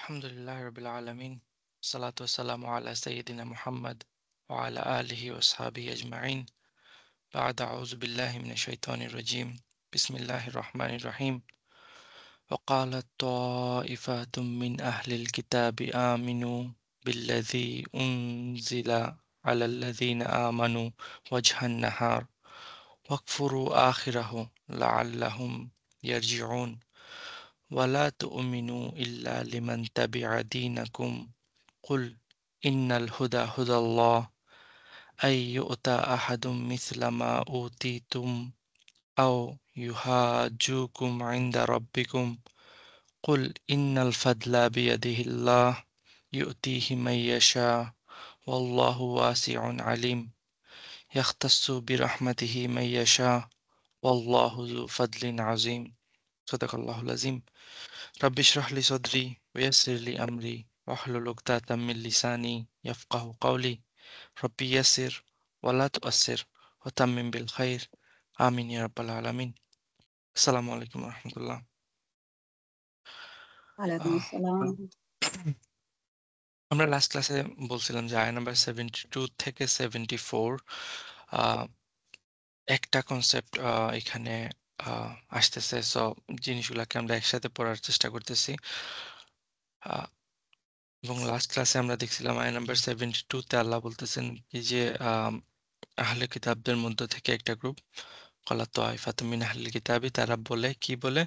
আলহামদুলিল্লাহ রবিল আলমিন সালাতু ওয়াসসালামু আলা সাইয়্যিদিনা মুহাম্মদ ওয়া আলা আলিহি ওয়া সাহবিহি আজমাইন বা'দ আউযু বিল্লাহি মিনাশ শাইতানির রাজীম বিসমিল্লাহির রহমানির রহিম وقالت طائفة من أهل الكتاب آمنوا بالذي أنزل على الذين آمنوا وجه النهار واكفروا آخره لعلهم يرجعون ولا تؤمنوا إلا لمن تبع دينكم قل إن الهدى هدى الله أن يؤتى أحد مثل ما أوتيتم أو يحاجوكم عند ربكم قل إن الفضل بيده الله يؤتيه من يشاء والله واسع عليم يختص برحمته من يشاء والله ذو فضل عظيم صدق الله العظيم رب اشرح لي صدري ويسر لي أمري واحلل عقدة من لساني يفقه قولي ربي يسر ولا تؤسر وتمم بالخير آمين يا رب العالمين السلام عليكم ورحمة الله ওয়ালাইকুম আহ, আসসালাম। আমরা লাস্ট ক্লাসে বলছিলাম যে আয় নাম্বার 72 থেকে 74 একটা কনসেপ্ট এখানে আসতেছে, সো জিনিসগুলোকে আমরা একসাথে পড়ার চেষ্টা করতেছি। আহ, এবং লাস্ট ক্লাসে আমরা দেখছিলাম আয় নাম্বার 72 তে আল্লাহ বলতেছেন কি যে আহলে কিতাবদের মধ্য থেকে একটা গ্রুপ কলা তাইফাতুম মিন আহলিল কিতাবি, তারা বলে কি বলে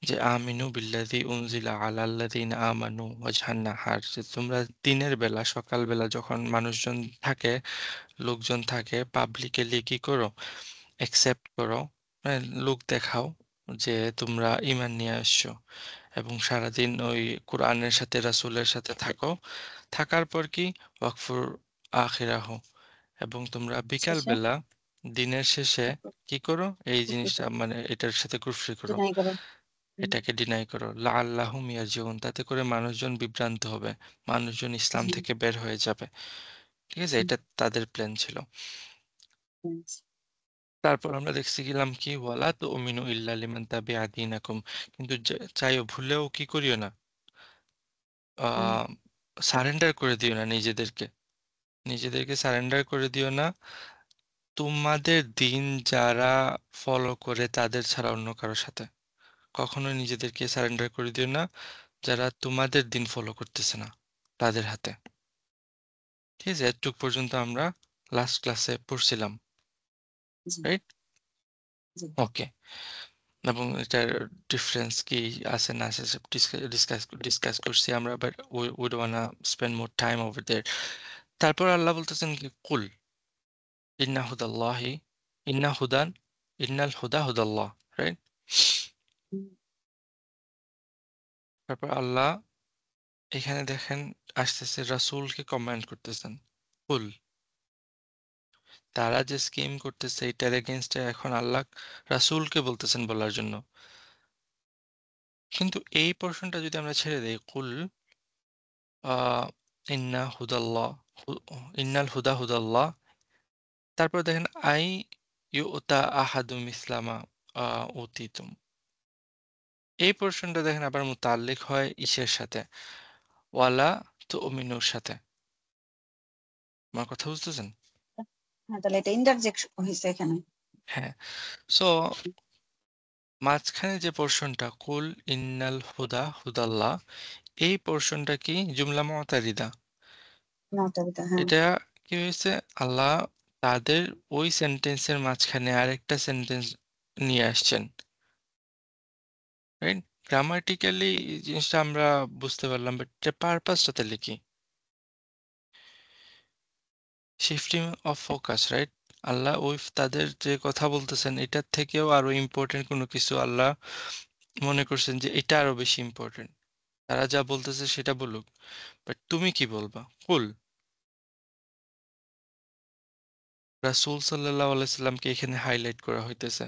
যে আমিনু বিল্লাযী উনজিলা আলাল্লাযীনা আমানু ওয়াজহান নাহার, যে তোমরা দিনের বেলা সকালবেলা যখন মানুষজন থাকে, লোকজন থাকে, পাবলিকলি কি করো, অ্যাকসেপ্ট করো, মানে লোক দেখাও যে তোমরা ঈমান নিয়ে আসছো এবং সারাদিন ওই কোরআনের সাথে রাসূলের সাথে থাকো। থাকার পর কি ওয়াকফুর আখিরাহ, এবং তোমরা শেষে বিকালবেলা দিনের শেষে তারপর কি করো, এই কুফরি জিনিসটা করো, মানে এটার সাথে কুফরি করো, ডিনাই করো। এটাকে ডিনাই করো। লাআল্লাহুম ইয়ারজিউন, তাতে করে মানুষজন বিভ্রান্ত হবে, মানুষজন ইসলাম হুম, থেকে বের হয়ে যাবে। ঠিক আছে, হুম, এটা তাদের প্ল্যান ছিল। হুম, তারপর আমরা দেখছি গেলাম কি ওয়ালা তো উমিনু ইল্লা লিমান তাবিআ দীনাকুম, কিন্তু চাইও ভুলেও কি করিও না, হুম, আহ সারেন্ডার করে দিও না নিজেদেরকে, নিজেদেরকে সারেন্ডার করে দিও না তোমাদের দিন যারা ফলো করে তাদের ছাড়া অন্য কারোর সাথে। কখনো নিজেদেরকে সারেন্ডার করে দিও না যারা তোমাদের দিন ফলো করতেছে না তাদের হাতে। ঠিক আছে, এতটুক পর্যন্ত আমরা লাস্ট ক্লাসে পড়ছিলাম, জি, রাইট? জি। ওকে। এবং এটার ডিফারেন্স কি আছে না আছে সব ডিসকাস ডিসকাস করছি আমরা, but we don't wanna spend more time over there. তারপর আল্লাহ বলতেছেন কি কুল ইন্না হুদাল্লাহি ইন্না হুদান ইন্নাল হুদা হুদাল্লাহ, রাইট? হুম, তারপর আল্লাহ এখানে দেখেন আসতেছে রাসূলকে কমান্ড করতেছেন কুল, তারা যে স্কিম করতেছে এটার এগেনস্টে এখন আল্লাহ রাসূলকে বলতেছেন বলার জন্য। কিন্তু এই পোর্শনটা যদি আমরা ছেড়ে দেই, কুল আহ ইন্না হুদাল্লাহ ইন্নাল হুদা হুদাল্লাহ, তারপর দেখেন আই ইউতা আহাদুম ইসলামা উতিতুম, এই পোর্শনটা দেখেন আবার মুতাল্লিক হয় ইসের সাথে, ওয়ালা তো মিনুর সাথে। আমার কথা বুঝতেছেন? হ্যাঁ, তাহলে এটা ইন্টারজেকশন হয়েছে এখানে। হ্যাঁ। সো মাঝখানে যে পোর্শনটা কুল ইন্নাল হুদা হুদাল্লাহ, এই পোর্শনটা কি জুমলা মুতারিদা। নটাবিতা, হ্যাঁ। এটা কি হয়েছে, আল্লাহ তাদের ওই সেন্টেন্সের মাঝখানে আরেকটা সেন্টেন্স নিয়ে আসছেন, রাইট? গ্রামাটিক্যালি জিনিসটা আমরা বুঝতে পারলাম, বাট পারপাসটাতে লিখি শিফটিং অফ ফোকাস, রাইট? আল্লাহ ওই তাদের যে কথা বলতেছেন এটার থেকেও আরো ইম্পর্টেন্ট কোনো কিছু আল্লাহ মনে করছেন যে এটা আরো বেশি ইম্পর্টেন্ট। তারা যা বলতেছে সেটা বলুক, বাট তুমি কি বলবা? কুল, রাসূল সাল্লাল্লাহু আলাইহি সাল্লামকে এখানে হাইলাইট করা হইতেছে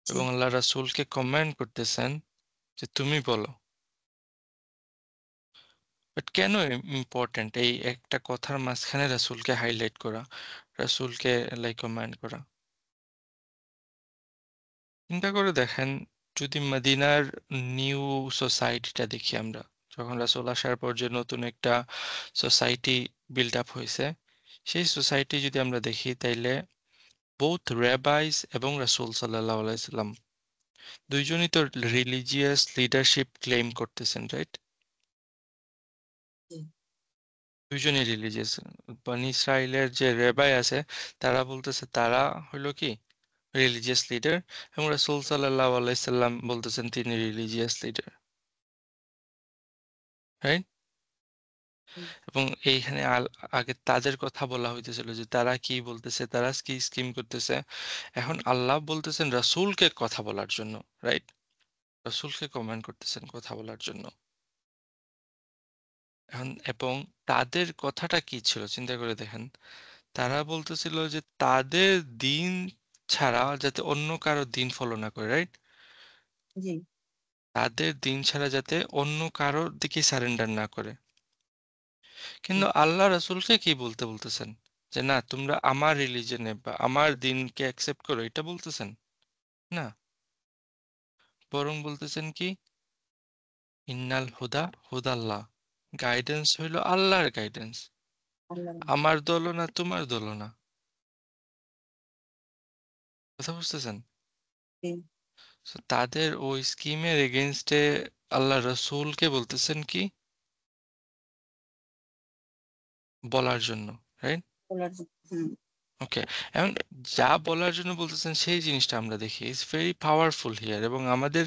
জি, এবং আল্লাহ রাসূলকে কমান্ড করতেছেন যে তুমি বলো। বাট কেন ইম্পর্টেন্ট এই একটা কথার মাঝখানে রাসূলকে হাইলাইট করা, রাসূলকে লাইক কমান্ড করা? চিন্তা করে দেখেন, যদি মদিনার নিউ সোসাইটিটা দেখি আমরা, যখন রাসূল আসার পর যে নতুন একটা সোসাইটি বিল্ড আপ হয়েছে, সেই সোসাইটি যদি আমরা দেখি তাইলে বোথ রেবাইস এবং রাসূল সাল্লাল্লাহু আলাইহি সাল্লাম দুইজনই তো রিলিজিয়াস লিডারশিপ ক্লেম করতেছেন, রাইট? জি দুইজনই রিলিজিয়াস। বনি ইসরাইলের যে রেবাই আছে, তারা বলতেছে তারা হইলো কি রিলিজিয়াস লিডার, এবং রাসূল সাল্লাল্লাহু আলাইহি সাল্লাম বলতেছেন তিনি রিলিজিয়াস লিডার, রাইট? হুম, এবং এইখানে আগে তাদের কথা বলা হইতেছিল যে তারা কি বলতেছে, তারা কি স্কিম করতেছে। এখন আল্লাহ বলতেছেন রাসূলকে কথা বলার জন্য, রাইট? রাসূলকে কমান্ড করতেছেন কথা বলার জন্য। এখন এবং তাদের কথাটা কি ছিল চিন্তা করে দেখেন। তারা বলতেছিল যে তাদের দিন ছাড়া যাতে অন্য কারো দিন ফলো না করে, রাইট? জি তাদের দিন ছাড়া যাতে অন্য কারোর দিকে সারেন্ডার না করে। জি কিন্তু আল্লাহ রাসূলকে কি বলতে বলতেছেন? যে না তোমরা আমার রিলিজনে বা আমার দিনকে অ্যাকসেপ্ট করো, এটা বলতেছেন? না, বরং বলতেছেন কি ইন্নাল হুদা হুদাল্লাহ, গাইডেন্স হইল আল্লাহর গাইডেন্স, আল্লাহ আমার দলও না তোমার দলও না। কথা বুঝতেছেন? জি So, তাদের ওই স্কিমের এগেনস্টে আল্লাহ রসুলকে বলতেছেন কি বলার জন্য, রাইট? বলার জন্য। হুম ওকে, এখন যা বলার জন্য বলতেছেন সেই জিনিসটা আমরা দেখি ইটস ভেরি পাওয়ারফুল হিয়ার, এবং আমাদের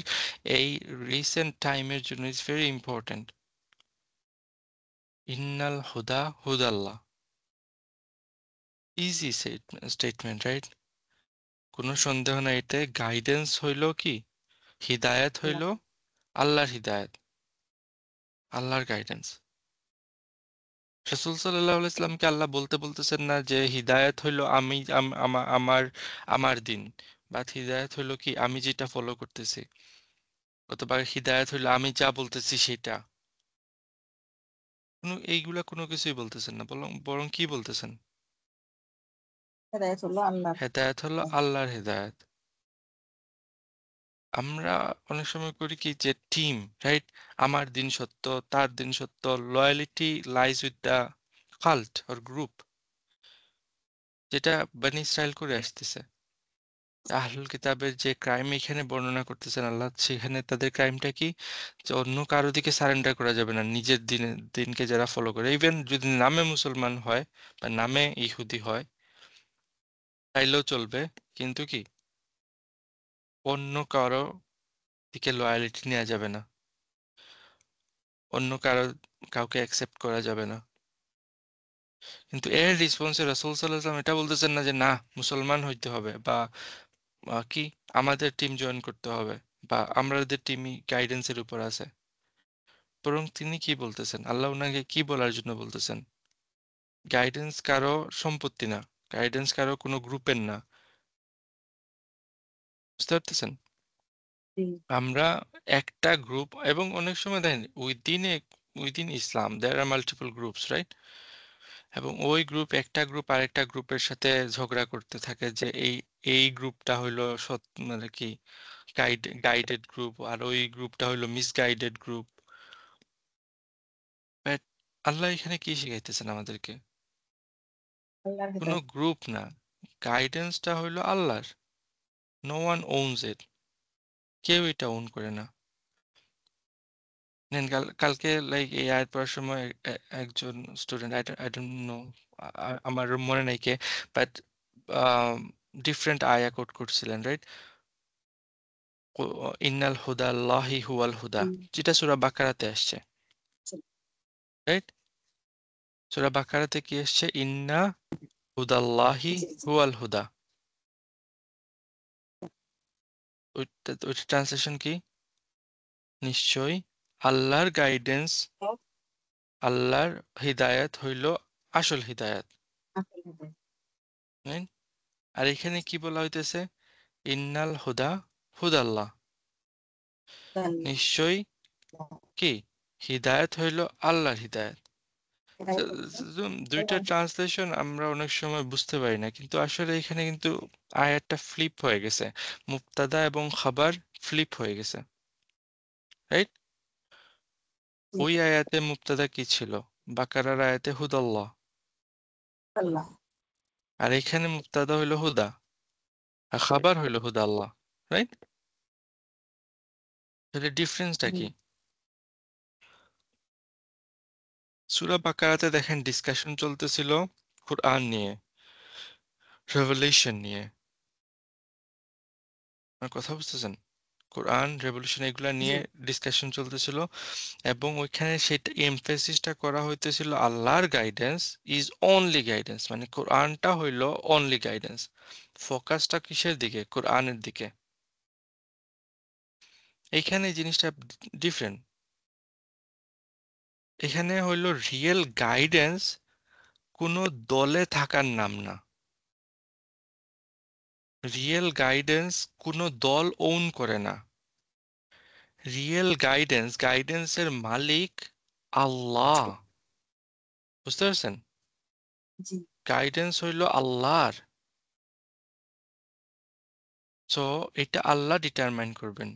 এই রিসেন্ট টাইমের জন্য ইটস ভেরি ইম্পর্ট্যান্ট। ইন্নাল হুদা হুদাল্লাহ, ইজি স্টেটমেন্ট, রাইট? কোনো সন্দেহ নাই, এতে গাইডেন্স হইল কি হিদায়াত আল্লাহ হইল আল্লাহর হিদায়াত, আল্লাহর গাইডেন্স। রাসূল সাল্লাল্লাহু আলাইহি ওয়াসাল্লামকে আল্লাহ বলতে বলতেছেন না যে হিদায়াত হইলো আমি আমার আমার দিন, বা হিদায়াত হইলো কি আমি যেটা ফলো করতেছি, অথবা হিদায়াত হইলো আমি যা বলতেছি সেটা। এইগুলা কোনো কিছুই বলতেছেন না, বরং কি বলতেছেন? হেদায়েত হলো আল্লাহর। হেদায়াত হলো আল্লাহর হেদায়াত। আমরা অনেক সময় করি কি যে টিম, রাইট? আমার দিন সত্য, তার দিন সত্য, loyalty lies with the cult or group, যেটা বনি ইসরাইল করে আসতেছে। আহলুল কিতাবের যে ক্রাইম এখানে বর্ণনা করতেছেন আল্লাহ, সেখানে তাদের ক্রাইমটা কি যে অন্য কারো দিকে সারেন্ডার করা যাবে না, নিজের দিনকে যারা ফলো করে, ইভেন যদি নামে মুসলমান হয় বা নামে ইহুদি হয় তাইলেও চলবে, কিন্তু কি অন্য কারো দিকে লয়ালিটি নেওয়া যাবে না, অন্য কাউকে অ্যাকসেপ্ট করা যাবে না। কিন্তু এর রেসপন্সে রাসূল সাল্লাল্লাহু আলাইহি ওয়াসাল্লাম এটা বলতেছেন না যে না মুসলমান হইতে হবে, বা কি আমাদের টিম জয়েন করতে হবে, বা আমাদের টিমই গাইডেন্সের উপর আছে। বরং তিনি কি বলতেছেন, আল্লাহ উনাকে কি বলার জন্য বলতেছেন? গাইডেন্স কারো সম্পত্তি না, গাইডেন্স কারো কোনো গ্রুপের না। বুঝতে পারতেছেন? জি আমরা একটা গ্রুপ, এবং অনেক সময় দেখেন উইদিন ইসলাম দেয়ার আর মাল্টিপল গ্রুপস, রাইট? এবং ওই গ্রুপ একটা গ্রুপ আরেকটা গ্রুপের সাথে ঝগড়া করতে থাকে যে এই গ্রুপটা হইলো সৎ, মানে কি গাইডেড গ্রুপ, আর ওই গ্রুপটা হইলো মিসগাইডেড গ্রুপ। বাট আল্লাহ এখানে কি শিখাইতেছেন আমাদেরকে? আল্লাহর কোনো হেদায়েত। গ্রুপ না, গাইডেন্সটা হইলো আল্লাহর। নো ওয়ান ওনস ইট, কেউ এটা ওন করে না। দেন কালকে লাইক এই আয়াত পড়ার সময় একজন স্টুডেন্ট, আই ডোন্ট নো, আমার মনে নাই কে, বাট ডিফারেন্ট আয়া কোট করছিলেন, রাইট? ইন্নাল হুদা আল্লাহি হুয়াল হুদা, হুম, যেটা সূরা বাকারাতে আসছে, জি রাইট? সূরা বাকারাতে কি আসছে? ইন্না হুদাল্লাহি জি জি। হুয়াল হুদা। ওইটা ট্রান্সলেশন কি? নিশ্চয়ই আল্লাহর গাইডেন্স, তো আল্লাহর হিদায়াত হইল আসল হিদায়াত, আসল হেদায়েত right? আর এখানে কি বলা হইতেছে? ইন্নাল হুদা হুদাল্লাহ, আল্লাহ। নিশ্চয়ই কি হিদায়াত হইল আল্লাহর হিদায়াত। হেদায়েত হলো দুইটা আল্লাহর। ট্রান্সলেশন আমরা অনেক সময় বুঝতে পারি না, কিন্তু আসলে এখানে কিন্তু আয়াতটা ফ্লিপ হয়ে গেছে, মুবতাদা এবং খাবার ফ্লিপ হয়ে গেছে, রাইট? জি, ওই আয়াতে মুবতাদা কি ছিল? বাকারার আয়াতে হুদাল্লাহ, আল্লাহ। আর এখানে মুবতাদা হইল হুদা, আর খাবার হইল হুদা আল্লাহ, রাইট? তাহলে ডিফারেন্সটা জি, কি? সূরা বাকারাতে দেখেন ডিসকাশন চলতেছিল কুরআন নিয়ে, রেভেলেশন নিয়ে। আমার কথা বুঝতেছেন? কোরআন, রেভলিউশন এগুলা জি, নিয়ে ডিসকাশন চলতেছিল, এবং ওইখানে সেটা এমফেসিসটা করা হইতেছিল আল্লাহর গাইডেন্স ইজ অনলি গাইডেন্স, মানে কোরআনটা হইল অনলি গাইডেন্স। ফোকাসটা কিসের দিকে? কোরআনের দিকে। এইখানে এই জিনিসটা ডিফারেন্ট। এখানে হইল রিয়েল গাইডেন্স কোনো দলে থাকার নাম না। রিয়েল গাইডেন্স কোনো দল ওন করে না। রিয়েল গাইডেন্স, গাইডেন্সের মালিক আল্লাহ। বুঝতে পারছেন? জি, গাইডেন্স হইল আল্লাহর। সো এটা আল্লাহ ডিটারমাইন করবেন।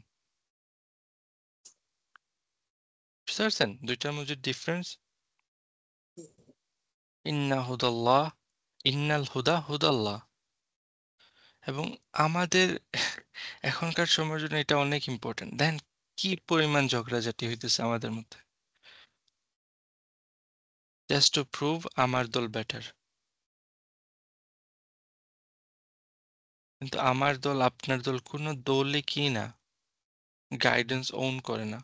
বুঝতে পারছেন দুইটার মধ্যে ডিফারেন্স? ইন্না হুদাল্লাহ, ইন্নাল হুদা হুদাল্লাহ। এবং আমাদের এখনকার সময়ের জন্য এটা অনেক ইম্পর্টেন্ট। দেন কি পরিমাণ ঝগড়াঝাটি হইতেছে আমাদের মধ্যে, জাস্ট টু প্রুভ আমার দল বেটার। কিন্তু আমার দল আপনার দল কোনো দলই কি না, গাইডেন্স ওন করে না।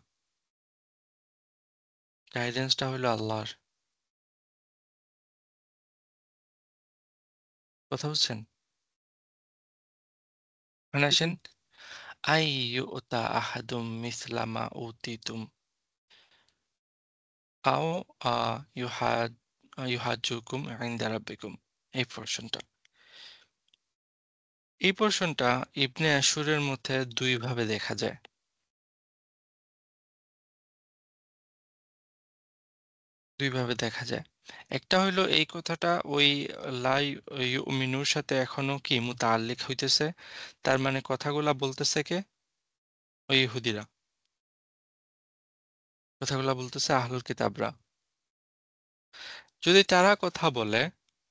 গাইডেন্সটা হলো আল্লাহর। কথা বুঝছেন? মানে জি, আসেন, আই ইউতা আহাদুম মিসলামা উতিতুম আও ইউহাদ ইউহাজ্জুকুম ইনদা রাব্বিকুম। এই পোরশনটা, এই পোরশনটা ইবনে আশুরের মধ্যে দুই ভাবে দেখা যায়। দুই ভাবে দেখা যায়। একটা হইলো এই কথাটা ওই লাই ইউমিনুর সাথে এখনো কি মুতাআল্লিক হইতেছে, তার মানে কথাগুলা বলতেছে কে? ওই ইহুদিরা। কথাগুলা বলতেছে আহলুল কিতাবরা। যদি তারা কথা বলে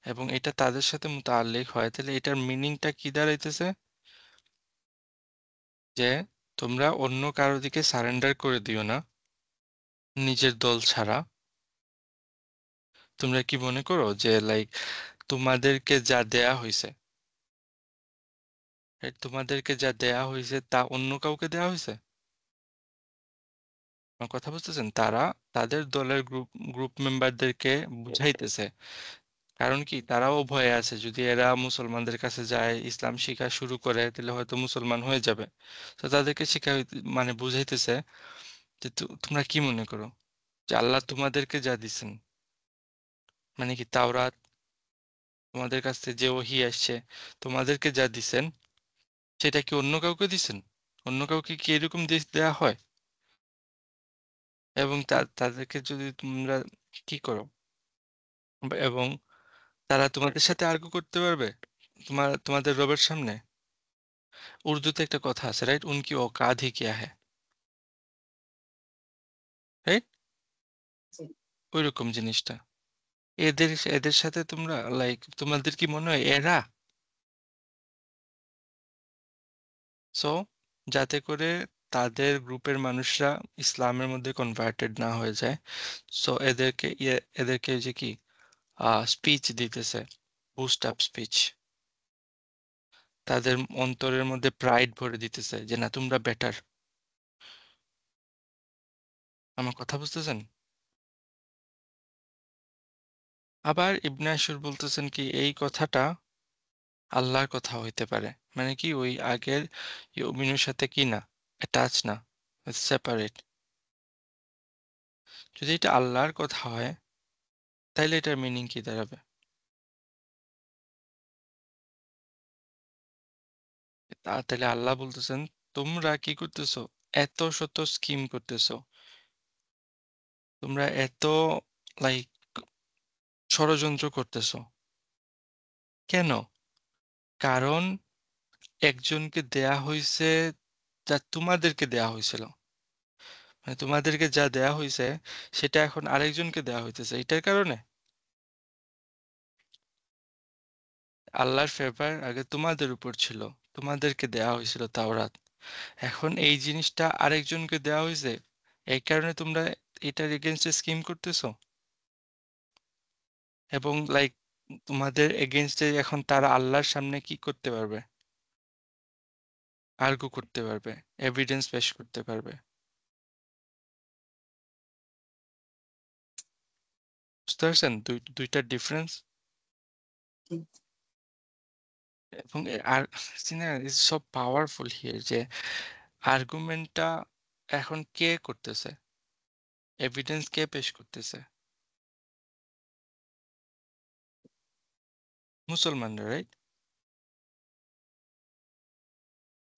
এবং এটা তাদের সাথে মুতাআল্লিক হয়, তাহলে এটার মিনিংটা কি দাঁড়াইতেছে? যে তোমরা অন্য কারো দিকে সারেন্ডার করে দিও না নিজের দল ছাড়া। তোমরা কি মনে করো যে লাইক তোমাদেরকে যা দেয়া হয়েছে, তোমাদেরকে যা দেয়া হয়েছে তা অন্য কাউকে দেয়া হয়েছে? আমার কথা বুঝতেছেন? তারা তাদের দলের গ্রুপ গ্রুপ মেম্বারদেরকে বুঝাইতেছে। কারণ কি, তারাও ভয়ে আছে যদি এরা মুসলমানদের কাছে যায়, ইসলাম শিখা শুরু করে, তাহলে হয়তো মুসলমান হয়ে যাবে। তো তাদেরকে শিখা মানে বুঝাইতেছে যে তোমরা কি মনে করো যে আল্লাহ তোমাদেরকে যা দিছেন, মানে কি তাওরাত, তোমাদের কাছ থেকে যে ওহী আসছে, তোমাদেরকে যা দিছেন সেটা কি অন্য কাউকে দিছেন? অন্য কাউকে কি এরকম দেয়া হয়? এবং তাদেরকে যদি তোমরা কি করো, এবং তারা তোমাদের সাথে আর্গু করতে পারবে তোমাদের রবের সামনে? উর্দুতে একটা কথা আছে, রাইট? উনকি औकात ही क्या है, রাইট? জি, ওই রকম জিনিসটা। এদের এদের সাথে তোমরা লাইক তোমাদের কি মনে হয় এরা? সো যাতে করে তাদের গ্রুপের মানুষরা ইসলামের মধ্যে কনভার্টেড না হয়ে যায়, সো এদেরকে ওই যে কি স্পিচ দিতেছে, বুস্ট আপ স্পিচ। তাদের অন্তরের মধ্যে প্রাইড ভরে দিতেছে যে না তোমরা বেটার। আমার কথা বুঝতেছেন? আবার ইবনে আশুর বলতেছেন কি এই কথাটা আল্লাহর কথা হইতে পারে, মানে কি ওই আগের ইউমিনুর সাথে কি না, অ্যাটাচ না, সেপারেট। যদি এটা আল্লাহর কথা হয়, তাইলে এটার মিনিং কি দাঁড়াবে? তাহলে আল্লাহ বলতেছেন তোমরা কি করতেছো, এত শত স্কিম করতেছো, তোমরা এত লাইক ষড়যন্ত্র করতেছো কেন? কারণ একজনকে দেয়া হয়েছে যা তোমাদেরকে দেয়া হয়েছিল, মানে তোমাদেরকে যা দেয়া হয়েছে সেটা এখন আরেকজনকে দেয়া হইতেছে এটার কারণে। আল্লাহর ফেভার আগে তোমাদের উপর ছিল, তোমাদেরকে দেয়া হয়েছিল তাওরাত, এখন এই জিনিসটা আরেকজনকে দেয়া হয়েছে, এই কারণে তোমরা এটার এগেনস্টে স্কিম করতেছো। এবং লাইক তোমাদের এগেনস্টে এখন তারা আল্লাহর সামনে কি করতে পারবে? আর্গু করতে পারবে, এভিডেন্স পেশ করতে পারবে। বুঝতে পারছেন দুইটার ডিফারেন্স? জি এবং আর ইজ সো পাওয়ারফুল হিয়ার যে আর্গুমেন্টটা এখন কে করতেছে, এভিডেন্স কে পেশ করতেছে? মুসলমানরা, রাইট?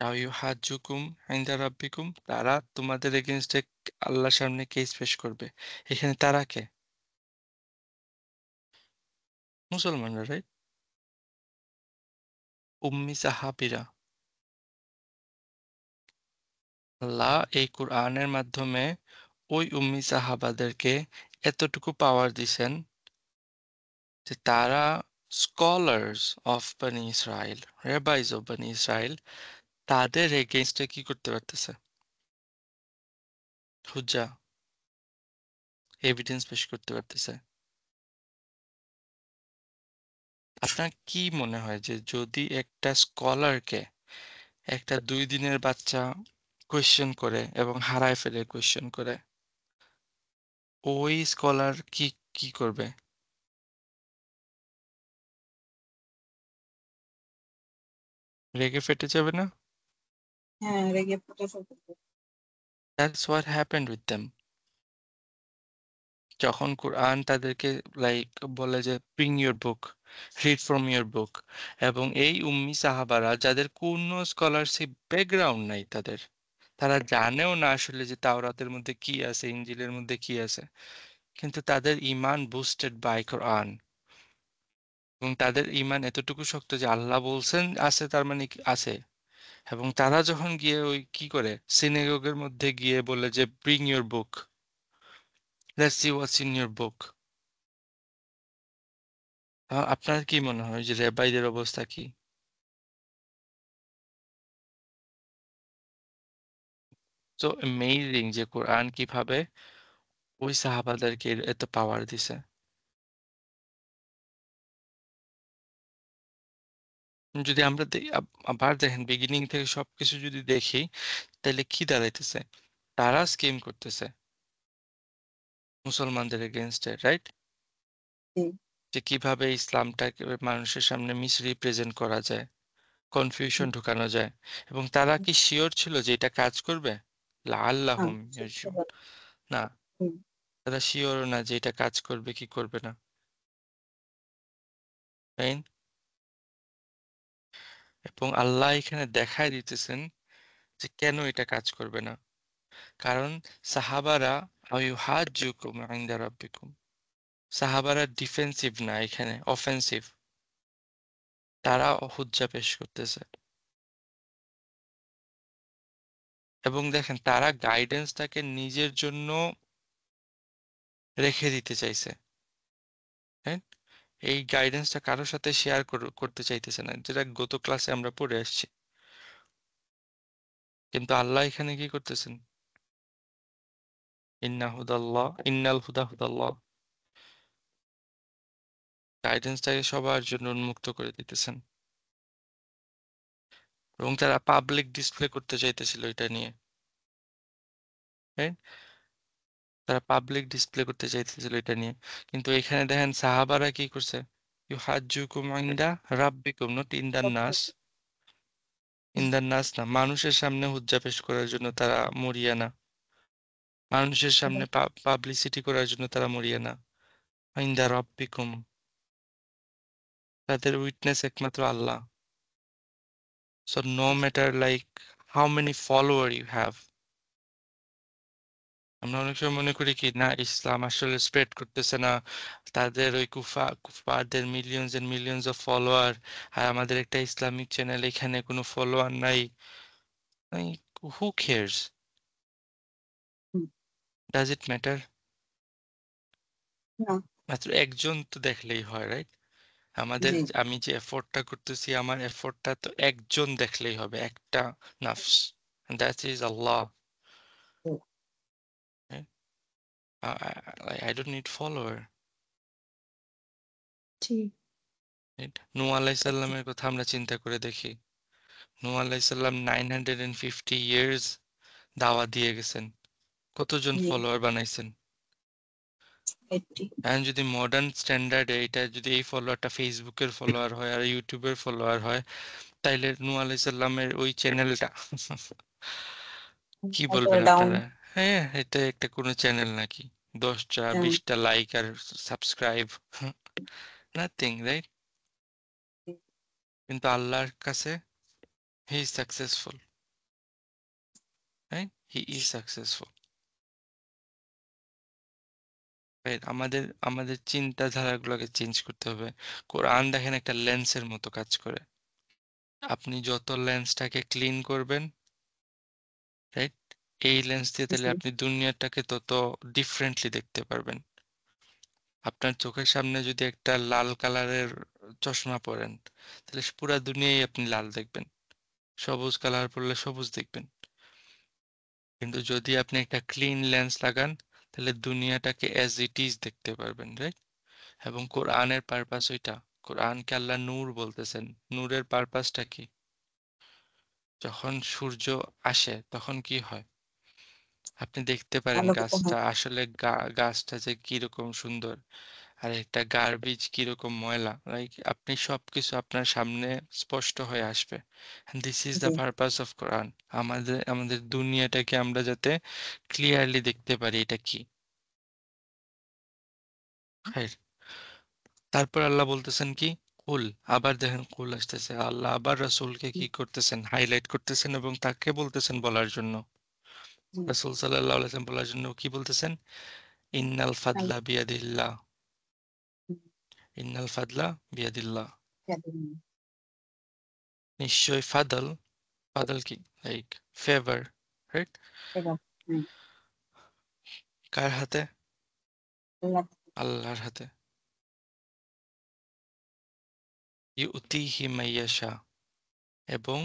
আও ইউহাজ্জুকুম ইনদা রাব্বিকুম, তারা তোমাদের এগেনস্টে আল্লাহর সামনে কেস পেশ করবে। এখানে তারা কে? মুসলমানরা, রাইট? উম্মি সাহাবীরা। আল্লাহ এই কোরআনের মাধ্যমে ওই উম্মি সাহাবাদেরকে এতটুকু পাওয়ার দিছেন যে তারা স্কলার্স অফ বানি ইসরাইল, রেবাইজ অফ বানি ইসরাইল, তাদের এগেইনস্টে কি করতে পারতেছে? হুজ্জা, এভিডেন্স পেশ করতে পারতেছে। আপনার কি মনে হয় যে যদি একটা স্কলারকে একটা 2 দিনের বাচ্চা কোয়েশ্চেন করে এবং হারায় ফেলে কোয়েশ্চেন করে, ওই স্কলার কি কি করবে? রেগে ফেটে যাবে না? হ্যাঁ রেগে ফুটে ফেলতে that's what happened with them. যখন কোরআন তাদেরকে লাইক বলে যে bring your book, read from your book, এবং এই উম্মি সাহাবারা যাদের কোনো স্কলারশিপ ব্যাকগ্রাউন্ড নাই, তাদের, তারা জানেও না আসলে যে তাওরাতের মধ্যে কি আছে, ইনজিলের মধ্যে কি আছে, কিন্তু তাদের ঈমান বুস্টেড বাই কোরআন, এবং তাদের ঈমান এতটুকু শক্ত যে আল্লাহ বলছেন আছে তার মানে কি আছে। এবং তারা যখন গিয়ে ওই কি করে সিনেগগের মধ্যে গিয়ে বলে যে bring your book, let's see what's in your book. আপনার কি মনে হয় যে রেবাইদের অবস্থা কি? তো অ্যামেজিং যে কোরআন কিভাবে ওই সাহাবাদেরকে এত পাওয়ার দিছে। যদি আমরা আবার দেখেন বিগিনিং থেকে সবকিছু যদি দেখি, তাহলে কি দাঁড়াইতেছে? তারা স্কিম করতেছে মুসলমানদের এগেনস্টে, রাইট? জি যে কিভাবে ইসলামটাকে মানুষের সামনে মিসরিপ্রেজেন্ট করা যায়, কনফিউশন ঢুকানো যায়। এবং তারা কি শিওর ছিল যে এটা কাজ করবে? হ্যাঁ লাআল্লাহুম সত্যি ইয়ারশুন। কথা। না, হুম, তারা শিওর না যে এটা কাজ করবে কি করবে না, তাই না? এবং আল্লাহ এখানে দেখায় দিতেছেন যে কেন এটা কাজ করবে না। কারণ সাহাবারা ইউহাজ্জুকুম ইনদা রাব্বিকুম, সাহাবারা ডিফেন্সিভ না, এখানে অফেন্সিভ, তারা হুজ্জা পেশ করতেছে। এবং দেখেন তারা গাইডেন্সটাকে নিজের জন্য রেখে দিতে চাইছে, হ্যাঁ, এই গাইডেন্সটা কারোর সাথে শেয়ার করতে চাইতেছে না, যেটা গত ক্লাসে আমরা পড়ে আসছি। কিন্তু আল্লাহ এখানে কি করতেছেন? ইন্নাল হুদা হুদাল্লাহ, গাইডেন্সটাকে সবার জন্য উন্মুক্ত করে দিতেছেন। এবং তারা পাবলিক ডিসপ্লে করতে চাইতেছিল এটা নিয়ে, হ্যাঁ, তারা পাবলিক ডিসপ্লে করতে চাইতেছিল এটা নিয়ে। কিন্তু এখানে দেখেন সাহাবারা কি করছে? ইউহাজ্জুকুম ইনদা রাব্বিকুম, নট ইনদান সত্যি। নাস। ইনদান নাস না, মানুষের সামনে হুজ্জা পেশ করার জন্য তারা মরিয়া না, মানুষের সামনে পাবলিসিটি করার জন্য তারা মরিয়া না। ইনদা রাব্বিকুম, তাদের উইটনেস একমাত্র আল্লাহ। So no matter like how many follower you have. আমরা অনেক সময় মনে করি কি না ইসলাম আসলে স্প্রেড করতেছে না, তাদের ওই কুফারদের millions and millions of follower, আর আমাদের একটা ইসলামিক চ্যানেল, এখানে কোনো ফলোয়ার নাই। who cares? Hmm, Does it matter? না মাত্র একজন তো দেখলেই হয়, রাইট? জি আমি যে এফোর্টটা করতেছি, আমার এফোর্টটা তো একজন দেখলেই হবে, একটা নাফস, দ্যাট ইজ আল্লাহ। জি I don't need follower. জি Right? নূহ আলাইসাল্লামের কথা আমরা চিন্তা করে দেখি। নূহ আলাইসাল্লাম 950 years দাওয়া দিয়ে গেছেন, কতজন জি ফলোয়ার বানাইছেন? 80 এখন যদি মডার্ন স্ট্যান্ডার্ডে এটা যদি এই ফলোয়ারটা ফেসবুকের ফলোয়ার হয় আর ইউটিউবের ফলোয়ার হয়, তাইলে নূহ আলাইসাল্লামের ওই চ্যানেলটা কি একবারে বলবেন ডাউন আপনারা? হ্যাঁ, এটা একটা কোনো চ্যানেল নাকি? 10টা 20টা লাইক আর সাবস্ক্রাইব, নাথিং, রাইট? কিন্তু আল্লাহর কাছে he is successful, right? He is successful, right? আমাদের আমাদের চিন্তাধারাগুলোকে চেঞ্জ করতে হবে। কোরআন দেখেন একটা লেন্সের মতো কাজ করে। আপনি যত লেন্সটাকে ক্লিন করবেন, রাইট, এই লেন্স দিয়ে তাহলে জি আপনি দুনিয়াটাকে তত ডিফারেন্টলি দেখতে পারবেন। আপনার চোখের সামনে যদি একটা লাল কালারের চশমা পরেন, তাহলে পুরা দুনিয়ায় আপনি লাল দেখবেন। সবুজ কালার পরলে সবুজ দেখবেন। কিন্তু যদি আপনি একটা ক্লিন লেন্স লাগান, তাহলে দুনিয়াটাকে অ্যাজ ইট ইজ দেখতে পারবেন, রাইট? এবং কোরআনের পারপাস ওইটা। কোরআনকে আল্লাহ নূর বলতেছেন। নূরের পারপাসটা কি? যখন সূর্য আসে তখন কি হয়? আপনি দেখতে পারেন আলোকিত গাছটা হয় আসলে গাছটা যে কিরকম সুন্দর, আর একটা গার্বেজ কিরকম ময়লা, লাইক আপনি সবকিছু আপনার সামনে স্পষ্ট হয়ে আসবে। দিস ইজ জি দ্য পারপাস অফ কোরআন। আমাদের আমাদের দুনিয়াটাকে আমরা যাতে ক্লিয়ারলি দেখতে পারি এটা কি। হ্যাঁ, তারপর আল্লাহ বলতেছেন কি, কুল। আবার দেখেন কুল আসতেছে, আল্লাহ আবার রাসূলকে কি করতেছেন, হাইলাইট করতেছেন এবং তাকে বলতেছেন বলার জন্য। জি রাসূল সাল্লাল্লাহু আলাইহি ওয়াসাল্লাম বলার জন্য কি বলতেছেন? ইন্নাল ফাদলা বিয়াদিল্লাহ, ইন্নাল ফাদলা বিয়াদিল্লাহ। নিশ্চয় ফাদল, ফাদল কি, লাইক ফেভার, রাইট? এবার হ্যাঁ কার হাতে? আল্লাহ আল্লাহর হাতে। ইউতিহি মাইয়াশা, এবং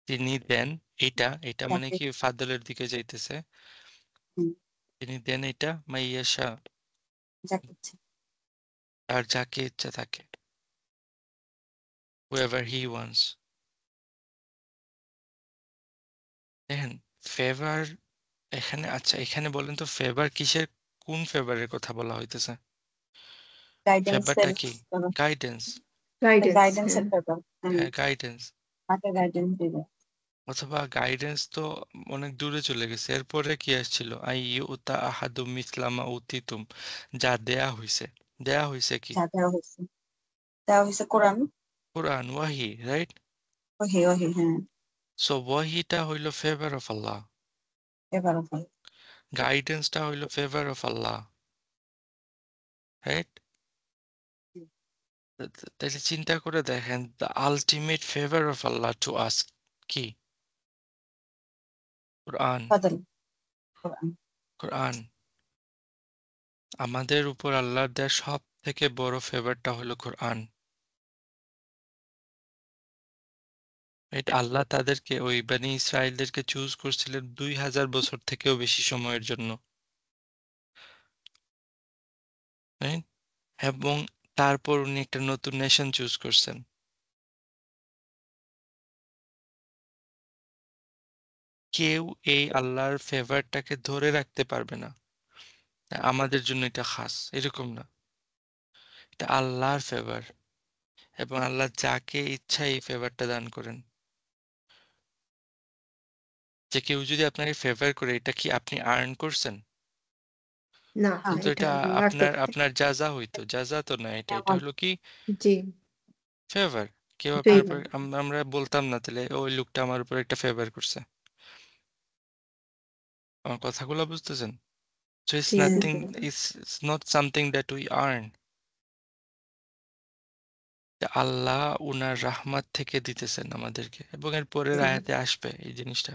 তিনি দেন এটা, এটা মানে তাকে কি ফাদলের দিকে যাইতেছে। তিনি দেন এটা মাইয়াশা, যাকে ইচ্ছে আর যাকে ইচ্ছা তাকে, whoever he wants। দেখেন, ফেভার এখানে, আচ্ছা এখানে বলেন তো ফেভার কিসের, কোন ফেভারের কথা বলা হইতেছে? গাইডেন্সের ফেভারটা কি? গাইডেন্স। গাইডেন্স, গাইডেন্সের হ্যাঁ। ব্যাপার হ্যাঁ হ্যাঁ, গাইডেন্স। তাকে গাইডেন্স দিবে অথবা গাইডেন্স তো অনেক দূরে চলে গেছে, এরপরে কি আসছিল? আই ইউতা আহাদুম মিসলামা উতিতুম, যা দেয়া হইছে। দেয়া হইছে কি? যা দেওয়া হয়েছে কোরআন কোরআন, ওয়াহি, রাইট? ওহি ওহি হ্যাঁ সো ওয়াহিটা হইল ফেভার অফ আল্লাহ, এবারও ভালো গাইডেন্সটা হইল ফেভার অফ আল্লাহ, রাইট? তাহলে চিন্তা করে দেখেন, দ্য আলটিমেট ফেভার অফ আল্লাহ টু আস কি? কোরআন। বাদল কোরআন কোরআন। আমাদের উপর আল্লাহর দেওয়া সব থেকে বড় ফেভারটা হলো কোরআন। এটা আল্লাহ তাদেরকে, ওই বনী ইসরায়েলদেরকে চুজ করছিলেন 2000 বছর থেকেও বেশি সময়ের জন্য, right? এবং তারপর উনি একটা নতুন নেশন চুজ করছেন। কেউ এই আল্লাহর ফেভারটাকে ধরে রাখতে পারবে না, আমাদের জন্য এটা খাস এরকম না। এটা আল্লাহর ফেভার, এবং আল্লাহ যাকে ইচ্ছা এই ফেভারটা দান করেন। যে কেউ যদি আপনাকে ফেভার করে, এটা কি আপনি আর্ন করছেন? না, হ্যাঁ তো এটা এটা আল্লাহর আপনার তরফ থেকে। আপনার যাজা হইতো, যাজা তো না, এটা এটা আমার হলো কি, জি, ফেভার। কেউ আপনার উপর, ফেভার। আমরা বলতাম না তাহলে ওই লোকটা আমার উপর একটা ফেভার করছে। আমার কথাগুলো বুঝতেছেন? So it's জি, nothing, বুঝতে পারছি। it's not something that we earn. যে আল্লাহ উনার রাহমাত থেকে দিতেছেন আমাদেরকে, এবং এর পরের হুম, আয়াতে আসবে এই জিনিসটা।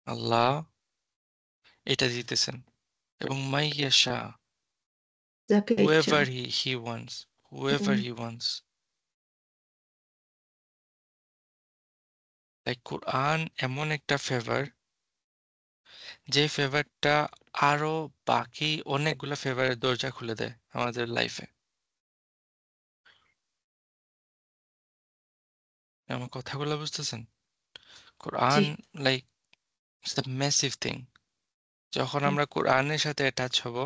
আল্লাহ এটা দিতেছেন, এবং মাইয়াশা, যাকে ইচ্ছা whoever he wants, whoever hmm, he wants. Like কোরআন এমন একটা ফেভার, যে ফেভারটা আরো বাকি অনেকগুলো ফেভারের দরজা খুলে দেয় আমাদের লাইফে। আমার কথাগুলো বুঝতেছেন? জি কোরআন like it's the massive thing. যখন হুম, আমরা কোরআনের সাথে অ্যাটাচ হব,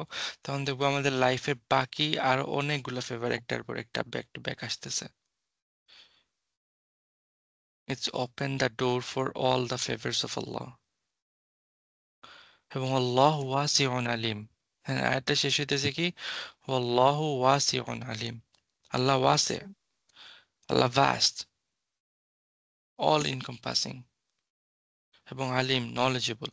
তখন দেখবো আমাদের লাইফে বাকি আরো অনেকগুলো ফেভার একটার পর একটা ব্যাক টু ব্যাক আসতেছে। It's open the door for all the favours of আল্লাহ। এবং আল্লাহ ওয়াসিউন আলিম। হ্যাঁ, আয়াতটা শেষ হইতেছে কি, আল্লাহ ওয়াসিউন আলিম। আল্লাহ ওয়াসে, আল্লাহ ভাস্ট, অল ইনকম্পাসিং, এবং আলিম নলেজেবল।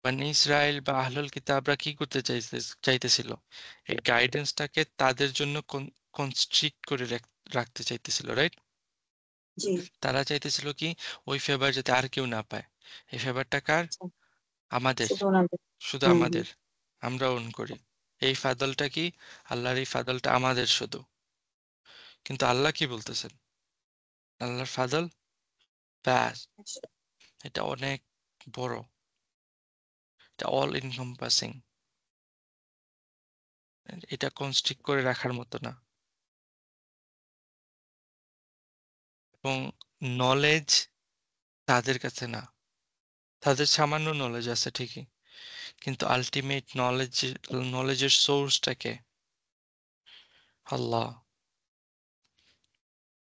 বানি ইসরায়েল বা আহলুল কিতাবরা কি করতে চাইতেছিল? এই গাইডেন্সটাকে তাদের জন্য কনস্ট্রিক্ট করে রাখতে চাইতেছিল, রাইট? জি, তারা চাইতেছিল কি, ওই ফেভার যাতে আর কেউ না পায়। এই ফেভারটা কার? আচ্ছা, আমাদের, শুধু ওনাদের। শুধু হুম, হুম, আমাদের। আমরা অন করি। এই ফাদলটা কি? আল্লাহর এই ফাদলটা আমাদের শুধু। কিন্তু আল্লাহ কি বলতেছেন? আল্লাহর ফাদল ব্যাস, আচ্ছা, এটা অনেক বড়, এটা অল ইনকম্পাসিং। এটা কনস্ট্রিক্ট করে রাখার মতো না। এবং নলেজ তাদের কাছে না, তাদের সামান্য নলেজ আছে ঠিকই, কিন্তু আলটিমেট নলেজের সোর্সটাকে আল্লাহ।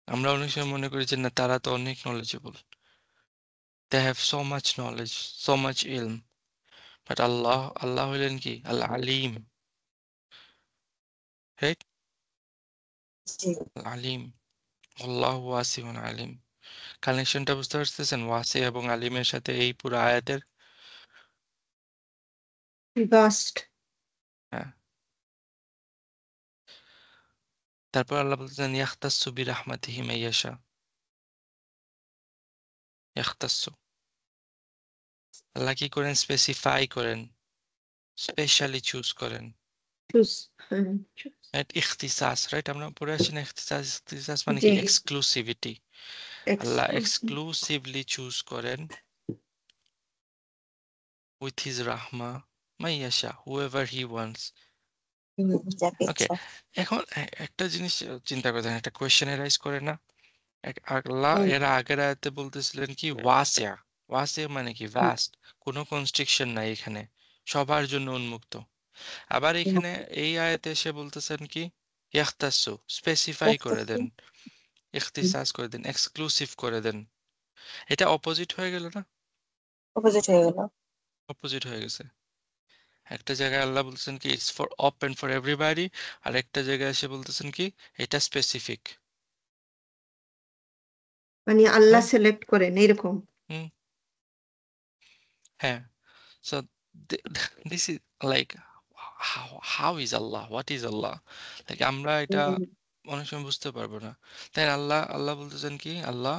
আমরা অনেক সময় মনে করি যে না, তারা তো অনেক knowledgeable, they have so much knowledge, so much ইলম। বাট আল্লাহ হইলেন কি? আল্লাহ আলিম, রাইট? জি, আলিম, আল্লাহ ওয়াসিউন আলিম। কানেকশনটা বুঝতে পারতেছেন ওয়াসি এবং আলিমের সাথে এই পুরো আয়াতের? বাস্ট হ্যাঁ। তারপর আল্লাহ বলতেছেন ইয়াখতাসু বিরাহমাতিহি মাইয়াশা। ইয়াখতাসু, আল্লাহ কি করেন? স্পেসিফাই করেন, স্পেশালি চুজ করেন। চুজ হ্যাঁ choose। রাইট, ইখতিসাস, রাইট? আমরা পড়ে আসছি না ইখতিসাস? ইখতিসাস মানে কি? জি exclusivity. Allah exclusive exclusively choose করেন উইথ হিজ রাহমা মাইয়াশা, হুএভার হি ওয়ান্টস। হুম, যাকে ওকে, ইচ্ছা। এখন একটা জিনিস চিন্তা করে দেখেন, একটা কোয়েশ্চেন রাইজ করে না? আল্লাহ হুম, এর আগের আয়াতে বলতেছিলেন কি ওয়াসিয়া। ওয়াসিয়া মানে কি? হুম, ভাস্ট, কোনো কনস্ট্রিকশন নাই এখানে, সবার জন্য উন্মুক্ত। আবার হুম, এখানে এই আয়াতে এসে বলতেছেন কি ইয়াখতাসু, স্পেসিফাই করে দেখতেছি। দেন, হুম, ইখতিসাস করে দেন, এক্সক্লুসিভ করে দেন। এটা অপোজিট হয়ে গেল না? অপোজিট হয়ে গেল। অপোজিট হয়ে গেছে। একটা জায়গায় আল্লাহ বলতেছেন কি it's for open for everybody, আর একটা জায়গায় এসে বলতেছেন কি এটা স্পেসিফিক। মানে আল্লাহ হ্যাঁ। সিলেক্ট করেন এরকম হুম। হ্যাঁ। So this is like how is Allah, what is Allah? Like আমরা এটা হুম, অনেক সময় বুঝতে পারবো না। তাই আল্লাহ বলতেছেন কি আল্লাহ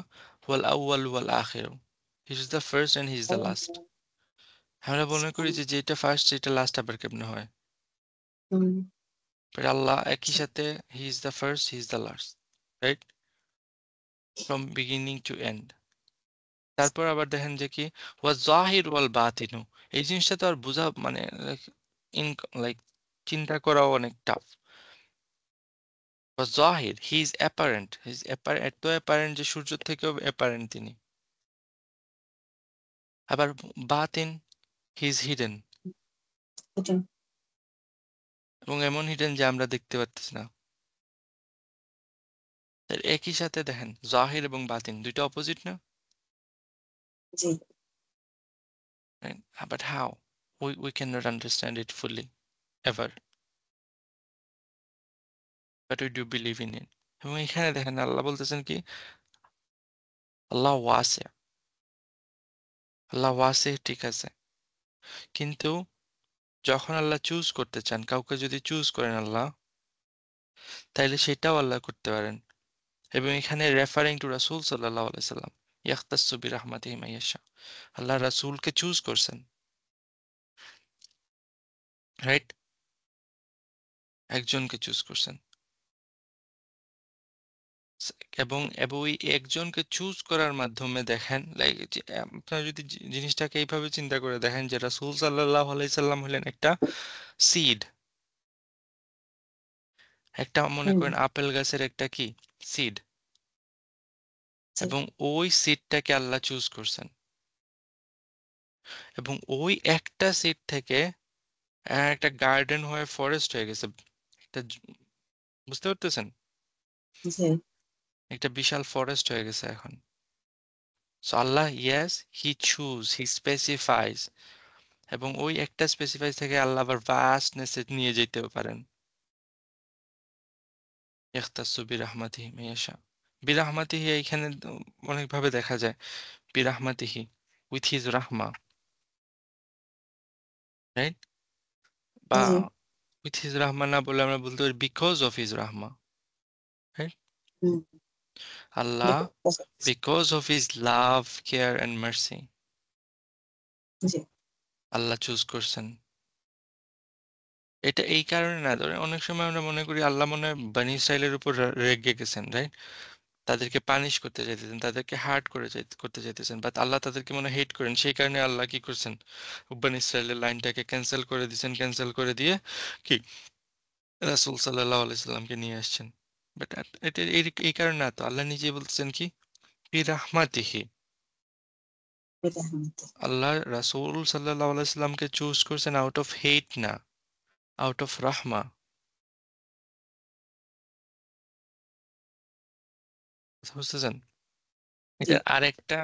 ওয়াল আউয়াল ওয়াল আখির, he is the first and he is the last. আমরা মনে করি যে যেটা ফার্স্ট সেটা লাস্ট আবার কেমনে হয়? হুম, বাট আল্লাহ একই সাথে he is the first, he is the last, right? From beginning to end. তারপর আবার দেখেন যে কি ওয়া জাহির ওয়াল বাতিনু। এই জিনিসটা তো আর বোঝা মানে ইন লাইক চিন্তা করাও অনেক টাফ। ওয়া জাহির, he is apparent, he is এত অ্যাপারেন্ট যে সূর্য থেকেও অ্যাপারেন্ট তিনি। আবার বাতিন, হি ইজ হিডেন, এটা, এবং এমন হিডেন যে আমরা দেখতে পারতেছি না। তাই একই সাথে দেখেন জাহির এবং বাতিন দুইটা অপোজিট না? জি, but how we cannot understand it fully ever, but we do believe in it. এবং এখানে দেখেন আল্লাহ বলতেছেন কি আল্লাহ ওয়াসে, আল্লাহ ওয়াসে ঠিক আছে, কিন্তু যখন আল্লাহ চুজ করতে চান, কাউকে যদি চুজ করেন আল্লাহ, তাইলে সেটাও আল্লাহ করতে পারেন। এবং এখানে রেফারিং টু রাসূল সাল্লাল্লাহু আলাইহি সাল্লাম, ইয়াখতাসসু বিরাহমাতিহি মান ইয়াশা। আল্লাহ রাসূলকে চুজ করছেন, রাইট? একজনকে চুজ করছেন। এবং ওই একজনকে চুজ করার মাধ্যমে দেখেন, লাইক আপনারা যদি জিনিসটাকে এইভাবে চিন্তা করে দেখেন যে রাসূল সাল্লাল্লাহু আলাইহি সাল্লাম হলেন একটা সিড, একটা মনে করেন আপেল গাছের একটা কি সিড, জি এবং ওই সিডটাকে আল্লাহ চুজ করছেন, এবং ওই একটা সিড থেকে একটা গার্ডেন হয়ে ফরেস্ট হয়ে গেছে। একটা বুঝতে পারতেছেন? জি একটা বিশাল ফরেস্ট হয়ে গেছে এখন। So Allah, yes, he choose, he specifies, এবং ওই একটা স্পেসিফাই থেকে আল্লাহ আবার ভাস্টনেস নিয়ে যেতেও পারেন। ইখতাসু বিরাহমাতিহি মান ইয়াশা। বিরাহমাতিহি এইখানে অনেকভাবে দেখা যায়। বিরাহমাতিহি, উইথ হিজ রাহমা, রাইট? বা জি উইথ হিজ রাহমা না বলে আমরা বলতে পারি বিকজ অফ হিজ রাহমা, right? Hmm Allah because of- because of his love, care and mercy জি আল্লাহ চুজ করছেন। এটা এই কারণে না, ধরেন অনেক সময় আমরা মনে করি আল্লাহ মনে হয় বানি ইসরাইলের উপর রেগে গেছেন, রাইট? তাদেরকে পানিশ করতে চাইতেছেন, তাদেরকে হার্ট করতে চাইতেছেন, বাট আল্লাহ তাদেরকে মনে হেট করেন। সেই কারণে আল্লাহ কি করছেন, বানি ইসরাইলের লাইনটাকে ক্যান্সেল করে দিয়েছেন, ক্যান্সেল করে দিয়ে কি রাসূল সাল্লাল্লাহু আলাইহি সাল্লামকে নিয়ে আসছেন। বাট এটা এই কারণে না, তো আল্লাহ নিজেই বলতেছেন কি বিরাহমাতিহি। এটা হামতে আল্লাহ রাসূল সাল্লাল্লাহু আলাইহি সাল্লামকে চুজ করছেন আউট অফ হেট না, আউট অফ রাহমা। বুঝতেছেন? জি এটার আরেকটা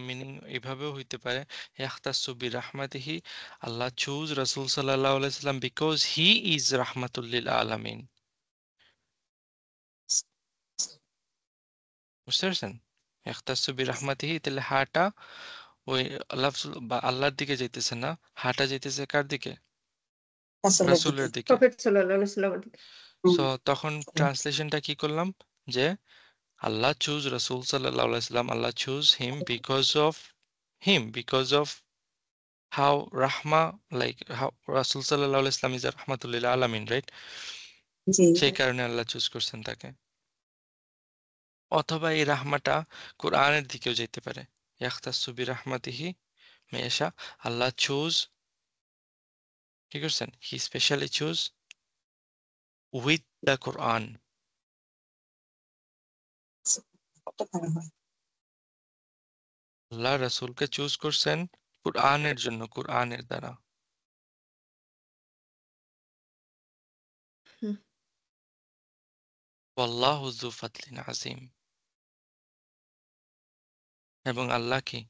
মিনিং এইভাবেও হইতে পারে, ইয়াখতাসু বিরাহমাতিহি, আল্লাহ চুজ রাসূল সাল্লাল্লাহু আলাইহি সাল্লাম বিকজ হি ইজ রাহমাতুল লিল আলামিন। বুঝতে পারছেন? ইয়াখতাসু বিরাহমাতিহি, তাহলে হাটা ওই আল্লাহ বা আল্লাহর দিকে যাইতেছে না, হাটা যাইতেছে কার দিকে? আসলের দিকে রাসূলের দিকে। প্রফেট সাল্লাল্লাহু আলাইহি সাল্লামের দিকে। হুম সো তখন ট্রান্সলেশনটা কি করলাম, যে আল্লাহ চুজ রাসূল সাল্লাল্লাহু আলাইহি সাল্লাম, Allah choose him because of him, because of how Rahma, like how Rasul Sallallahu Alaihi Wasallam is a Rahmatul Lil Alamin, right? জি সেই কারণে আল্লাহ চুজ করছেন তাকে। অথবা এই রাহমাটা কোরআনের দিকেও যেতে পারে। ইয়াখতাসু বিরাহমাতিহি মান ইয়াশা, আল্লাহ চুজ, কি করছেন? হি স্পেশালি চুজ উইথ দ্য কোরআন। কত ভালো হয় আল্লাহ রাসূলকে চুজ করছেন কোরআনের জন্য, কোরআনের দ্বারা। হুম, ওয়াল্লাহু যু ফাদলিন আযীম। এবং আল্লাহ কি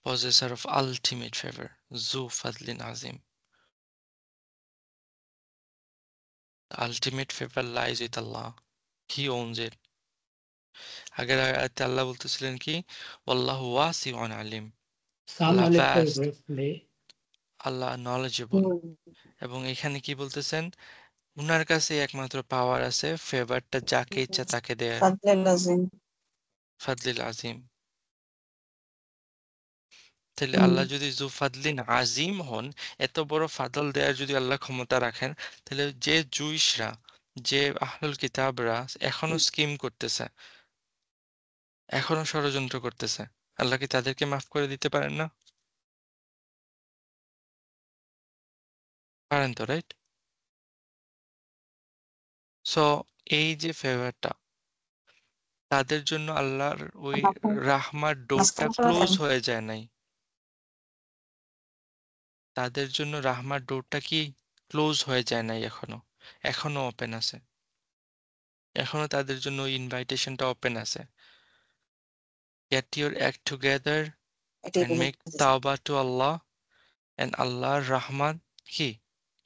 পজেসর অফ আলটিমেট ফেভার, যু ফাদলিন আযীম। The ultimate favor lies with Allah. He owns it. আগের আয়াতে আল্লাহ বলতেছিলেন কি, ওয়াল্লাহু ওয়াসিউন আলিম, Some Allah a little vast, briefly. Allah knowledgeable. Hmm এবং এখানে কি বলতেছেন, উনার কাছে একমাত্র পাওয়ার আছে ফেভারটা যাকে ইচ্ছা তাকে দেয়ার, ফাদলে লাজিম ফাদলিল আজিম। তাহলে হুম আল্লাহ যদি জু ফাদলিন আজিম হন, এত বড় ফাদল দেওয়ার যদি আল্লাহ ক্ষমতা রাখেন, তাহলে যে জুইশরা, যে আহলুল কিতাবরা এখনো স্কিম করতেছে, এখনো ষড়যন্ত্র করতেছে, আল্লাহ কি তাদেরকে মাফ করে দিতে পারেন না? পারেন তো, রাইট? সো এই যে ফেভারটা, তাদের জন্য আল্লাহর ওই রাহমার ডোরটা মাঝখানে ক্লোজ কেন হয়ে যায় নাই। তাদের জন্য রাহমার ডোরটা কি ক্লোজ হয়ে যায় নাই এখনো, এখনো ওপেন আছে, এখনো তাদের জন্য ওই ইনভাইটেশনটা ওপেন আছে। গেট ইউর অ্যাক্ট টুগেদার এটাই and বলে make দিয়েছে। tawbah to Allah, and Allah's Rahman কি,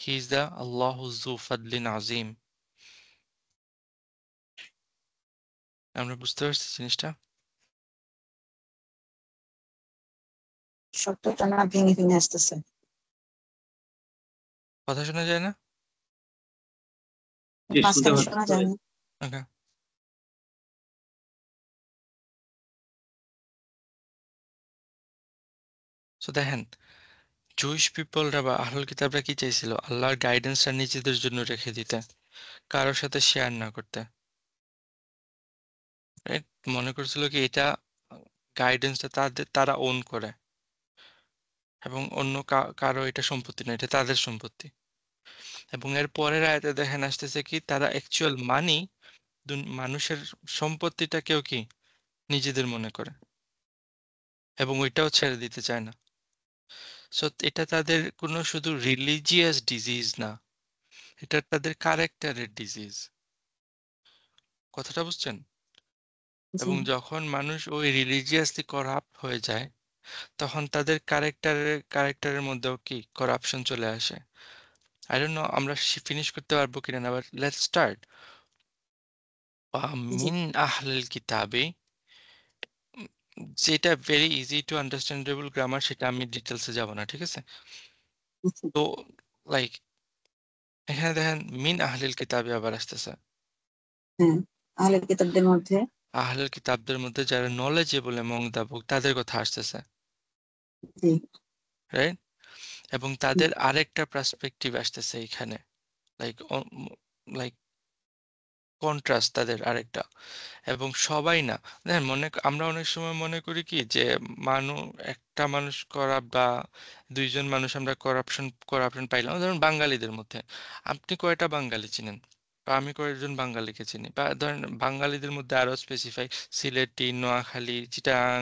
He is the Allahu Zu Fadlin Azim। আমরা বুঝতে পারছি জিনিসটা? শব্দটা না ভেঙে ভেঙে আসতেছে কথা শোনা যায় না? জি, শুনতে মাঝখানে পাচ্ছি। শোনা যায় না। ওকে। সো দেখেন, জুইশ পিপলরা বা আহলুল কিতাবরা কি চাইছিল? আল্লাহর গাইডেন্সটা নিজেদের জন্য রেখে দিতে, কারোর সাথে শেয়ার না করতে। রাইট? মনে করছিল কি এটা গাইডেন্সটা তারা ওন করে, এবং অন্য কারো এটা সম্পত্তি না, এটা তাদের সম্পত্তি। এবং এর পরের আয়াতে দেখেন আসতেছে কি তারা অ্যাকচুয়াল মানি মানুষের সম্পত্তিটাকেও কি নিজেদের মনে করে, এবং ওইটাও ছেড়ে দিতে চায় না। সো এটা তাদের কোনো শুধু রিলিজিয়াস ডিজিজ না, এটা তাদের ক্যারেক্টারের ডিজিজ। কথাটা বুঝছেন? জি এবং যখন মানুষ ওই রিলিজিয়াসলি করাপ্ট হয়ে যায়, তখন তাদের ক্যারেক্টারের মধ্যেও কি করাপশন চলে আসে। আই ডোন্ট নো আমরা ফিনিশ করতে পারবো কিনা, আবার লেটস স্টার্ট। জি মিন আহলিল কিতাবে, যেটা very easy to understandable grammar, সেটা আমি ডিটেলসে যাব না, ঠিক আছে? আচ্ছা তো লাইক এখানে দেখেন মিন আহলিল কিতাবে আবার আসতেছে। হ্যাঁ আহলের কিতাবদের মধ্যে আহলিল কিতাবদের মধ্যে যারা নলেজেবল এবং দা বুক, তাদের কথা আসতেছে, জি রাইট? এবং তাদের আরেকটা পার্সপেক্টিভ আসতেছে এখানে, লাইক লাইক কন্ট্রাস্ট তাদের আরেকটা। এবং সবাই না, দেখেন আমরা অনেক সময় মনে করি কি যে মানুষ, একটা মানুষ করাপ বা দুইজন মানুষ আমরা করাপশন পাইলাম, ধরুন বাঙালিদের মধ্যে আপনি কয়টা বাঙালি চিনেন, বা আমি কয়েকজন বাঙালিকে চিনি, বা ধরেন বাঙালিদের মধ্যে আরো স্পেসিফাই সিলেটি, নোয়াখালী, চিটাং,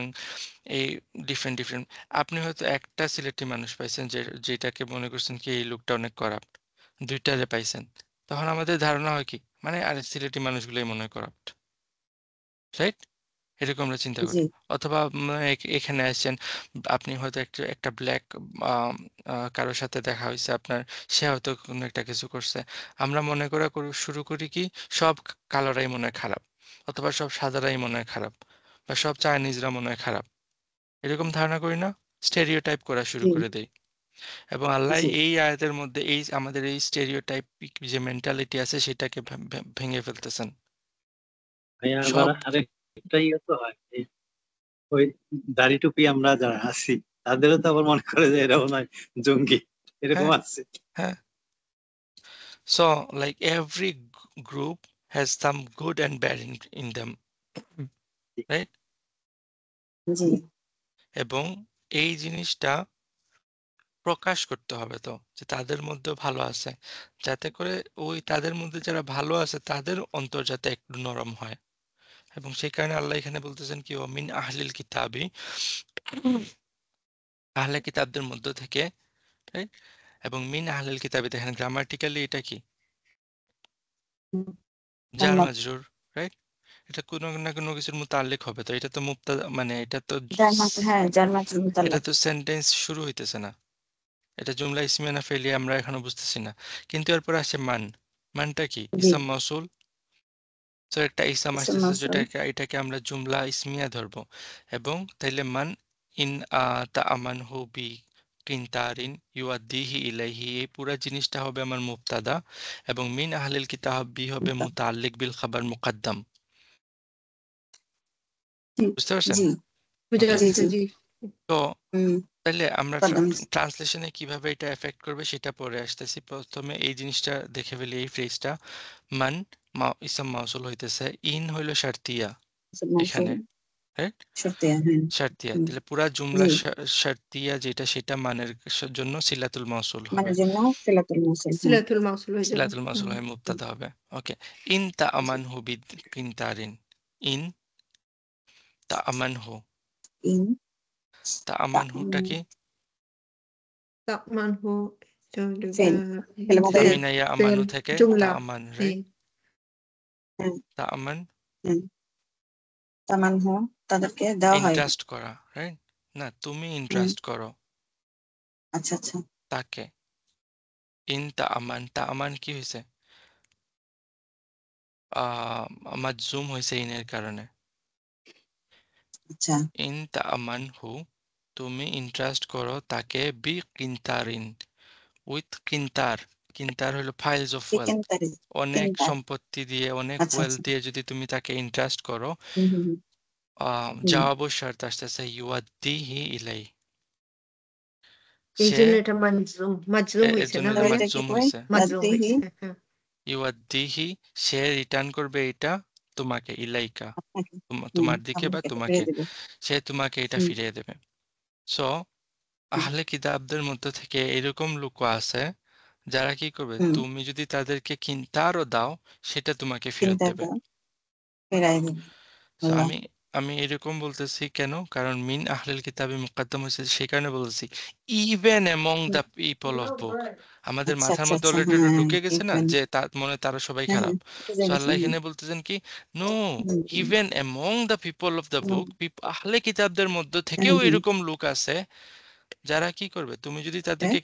এই ডিফারেন্ট ডিফারেন্ট। আপনি হয়তো একটা সিলেটি মানুষ পাইছেন যেটাকে মনে করছেন কি এই লোকটা অনেক করাপ্ট, দুইটারে পাইছেন, তখন আমাদের ধারণা হয় কি মানে আরে সিলেটি মানুষগুলোই মনে হয় করাপ্ট, রাইট? এরকম আমরা চিন্তা জি করি। অথবা এখানে আসছেন, আপনি হয়তো একটা একটা ব্ল্যাক কারোর সাথে দেখা হয়েছে আপনার, সে হয়তো কোনো একটা কিছু করছে, আমরা মনে করা শুরু করি কি সব কালোরাই মনে হয় খারাপ, অথবা সব সাদারাই মনে হয় খারাপ, বা সব চাইনিজরা মনে হয় খারাপ, এরকম ধারণা করি না? স্টেরিওটাইপ করা শুরু জি করে দেই। এবং আল্লাহ জি এই আয়াতের মধ্যে এই আমাদের এই স্টেরিওটাইপিক যে মেন্টালিটি আছে সেটাকে ভেঙে ফেলতেছেন। ভাইয়া আবার সব আরেকটা ইয়ে তো হয়, এই ওই দাড়ি টুপি আমরা যারা আছি তাদেরও তো আবার মনে করে যে এরা মনে হয় জঙ্গি, এরকম হ্যাঁ, আছে। হ্যাঁ। So, like every group has some good and bad in them, right? জি এবং এই জিনিসটা প্রকাশ করতে হবে তো যে তাদের মধ্যে ভালো আছে, যাতে করে ওই তাদের মধ্যে যারা ভালো আছে তাদের অন্তর যাতে একটু নরম হয়। এবং সেই কারণে আল্লাহ এখানে বলতেছেন কি মিন আহলিল কিতাবি, আহলে কিতাবদের মধ্য থেকে, right? এবং মিন আহলিল কিতাবি দেখেন গ্রামাটিক্যালি এটা কি জার জান্নাত মাজরুর, রাইট? এটা কোনো না কোনো কিছুর মুতাল্লিক হবে, তো এটা তো মুক্তাদা, মানে এটা তো জান্নাত হ্যাঁ জান্নাত এটা মুতাল্লাক তো সেন্টেন্স শুরু হইতেছে না, এটা জুমলা ইসমিয়া না ফেলিয়া আমরা এখনো বুঝতেছি না। কিন্তু এরপর আসে মানটা কি জি ইসাম মৌসুল। তো একটা ইসাম ইসম আসতেছে মাসুল যেটাকে এটাকে আমরা জুমলা ইসমিয়া ধরবো, এবং তাইলে মান ইন তা আমান হু বি কিনতারিন ইউআদ্দিহি ইলাইহি, এই পুরা জিনিসটা হবে আমার মুবতাদা, এবং মিন আহলিল কিতাব বি হবে মুতাআল্লিক বিল খাবার মুকাদ্দাম। জি বুঝতে পারছেন? জি বুঝে ওকে। জি যাচ্ছে, জি জি। তো হুম তাহলে আমরা কদম ট্রান্সলেশনে কিভাবে এটা এফেক্ট করবে সেটা পরে আসতেছি। প্রথমে এই জিনিসটা দেখে ফেলি, এই ফ্রেজটা মান ইসম মাউসুল হইতেছে, ইন হইল শারতিয়া মাসুল এখানে, রাইট? শর্তিয়া হ্যাঁ শারতিয়া, হুম, তাহলে পুরা জুমলা জি শারতিয়া যেটা সেটা মানের জন্য সিলাতুল মাউসুল হবে, মানে জন্য সিলাতুল মাসুল হ্যাঁ সিলাতুল মাউসুল হয়ে যাবে। সিলাতুল মাউসুল হুম। হয় মুবতাদা হবে। ওকে। ইন তা জি আমান হু বিদ কিনতারিন, ইন তা আমান হু, ইন তা আমান হুটা কি তামান হো, ফেল ফেল মোতারিক তামিনাইয়া ফেল আমানু থেকে তা জুমলা। আমান, হ্যাঁ, রাইট? হ্যাঁ তা আমান হ্যাঁ তামান হো তাদেরকে দেওয়া হয় ইন্ট্রাস্ট করা, রাইট? না, তুমি হুম ইন্ট্রাস্ট করো আচ্ছা আচ্ছা তাকে। ইন তা আমান কি হয়েছে? মাজজুম হয়েছে ইনের কারণে। আচ্ছা ইন তা আমান হু, তুমি ইন্ট্রাস্ট করো তাকে বি কিন্তারিন, উইথ কিন্তার। কিন্তার হলো ফাইলস অফ ওয়েলথ। কিন্তারি অনেক কিন্তার সম্পত্তি দিয়ে, অনেক আচ্ছা ওয়েলথ আচ্ছা দিয়ে যদি তুমি তাকে ইন্টারেস্ট করো, হুম হুম হুম হুম। জবাব শর্ত আসতেছে ইউয়াদ্দিহি ইলাই। এই সে জন্য এটা মাজলুম মাজলুম এর হয়েছে জন্য না এটা তো ভাইয়া? এটা কি মাজজুম হয় হয়েছে। মাজলুম ইয়াদ্দিহি হয়েছে, হ্যাঁ। ইউয়াদ্দিহি, সে রিটার্ন করবে এটা তোমাকে, ইলাইকা, আপনাকে তোমার দিকে বা আপনাকে এটা তোমাকে, ফিরিয়ে দেবে সে তোমাকে এটা হুম ফিরিয়ে দেবে। সো হুম আহলে কিতাবদের মধ্যে থেকে এরকম লোক আছে যারা কি করবে, হুম তুমি যদি তাদেরকে কিনতারও দাও সেটা তোমাকে ফেরত দেবে। চিন্তাটা ফেরাই দেবে সো আল্লাহ আমি আমি এরকম বলতেছি কেন, কারণ মিন আহলিল কিতাবে মুকাদ্দাম হয়েছে সেই কারণে বলতেছি। Even among hmm, the people of book, আমাদের আচ্ছা মাথার আচ্ছা মধ্যে আচ্ছা অলরেডি হ্যাঁ ঢুকে গেছে না ইভেন যে তার মনে তারা সবাই হ্যাঁ খারাপ। হ্যাঁ বুঝে সো গেছি আল্লাহ হুম এখানে বলতেছেন কি, no, hmm even among the people of the hmm book, আহলে কিতাবদের মধ্য হুম থেকেও হুম এরকম লোক আছে যারা কি করবে, তুমি যদি হ্যাঁ তাদেরকে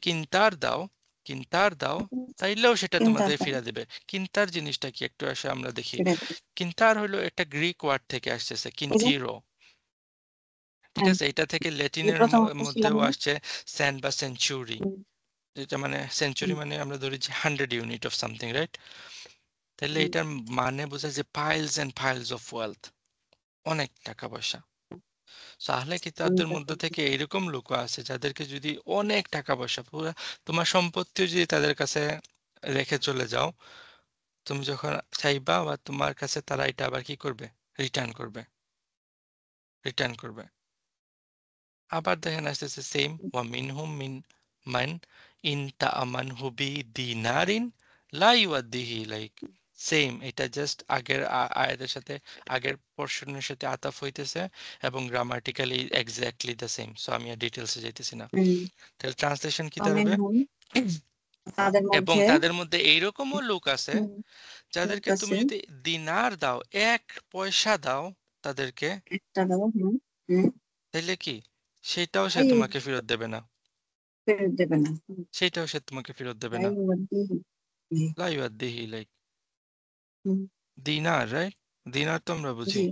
কিন্তার দাও তাইলেও সেটা তোমাদের চিন্তাটা ফিরা দেবে। কিন্তার জিনিসটা কি একটু আসে আমরা দেখি। ফিরে দেবে কিন্তার হলো একটা গ্রিক ওয়ার্ড থেকে আসতেছে, ওই যে কিন্তিরো। ঠিক হ্যাঁ আছে, এটা থেকে যে ল্যাটিনের প্রথম বলছিলাম মধ্যেও না আসছে সেন্ট বা সেঞ্চুরি, হুম যেটা মানে সেঞ্চুরি হুম মানে আমরা ধরি যে 100 ইউনিট অফ সামথিং, রাইট? তাহলে হুম এটার মানে বোঝায় যে piles and piles of wealth, অনেক টাকা পয়সা। সো আহলে কিতাবদের চিন্তা মধ্য করতে থেকে এরকম লোক আছে যাদেরকে যদি অনেক টাকা পয়সা, পুরো তোমার সম্পত্তিও যদি তাদের কাছে রেখে চলে যাও, তুমি যখন চাইবা বা তোমার কাছে তারা এটা আবার কি করবে, রিটার্ন করবে, রিটার্ন করবে। আবার দেখেন আসতেছে সেম, ওয়া মিনহুম মান ইন তাআমানহু বিদিনারিন লা ইউআদ্দিহি ইলাইক। সেম, এটা জাস্ট আগের আয়াতের সাথে, আগের পোর্শনের সাথে আতাফ হইতেছে এবং grammatically exactly the same. So আমি আর ডিটেলসে যাইতেছি না। হুম তাহলে ট্রান্সলেশন কি আমিন দাঁড়াবে? হুম তাদের এবং মধ্যে তাদের মধ্যে এইরকমও লোক আছে হুম লোক যাদেরকে তুমি আছে যদি দিনার দাও, ১ পয়সা দাও তাদেরকে, একটা দাও হুম তাইলে কি সেটাও সে এই তোমাকে ফেরত দেবে না, ফেরত দেবে না সেটাও সে তোমাকে ফেরত দেবে তাই না। বলতে লা ইউআদ্দিহি ইলাইক। হুম দিনার, রাইট? দিনার তো আমরা জি বুঝি।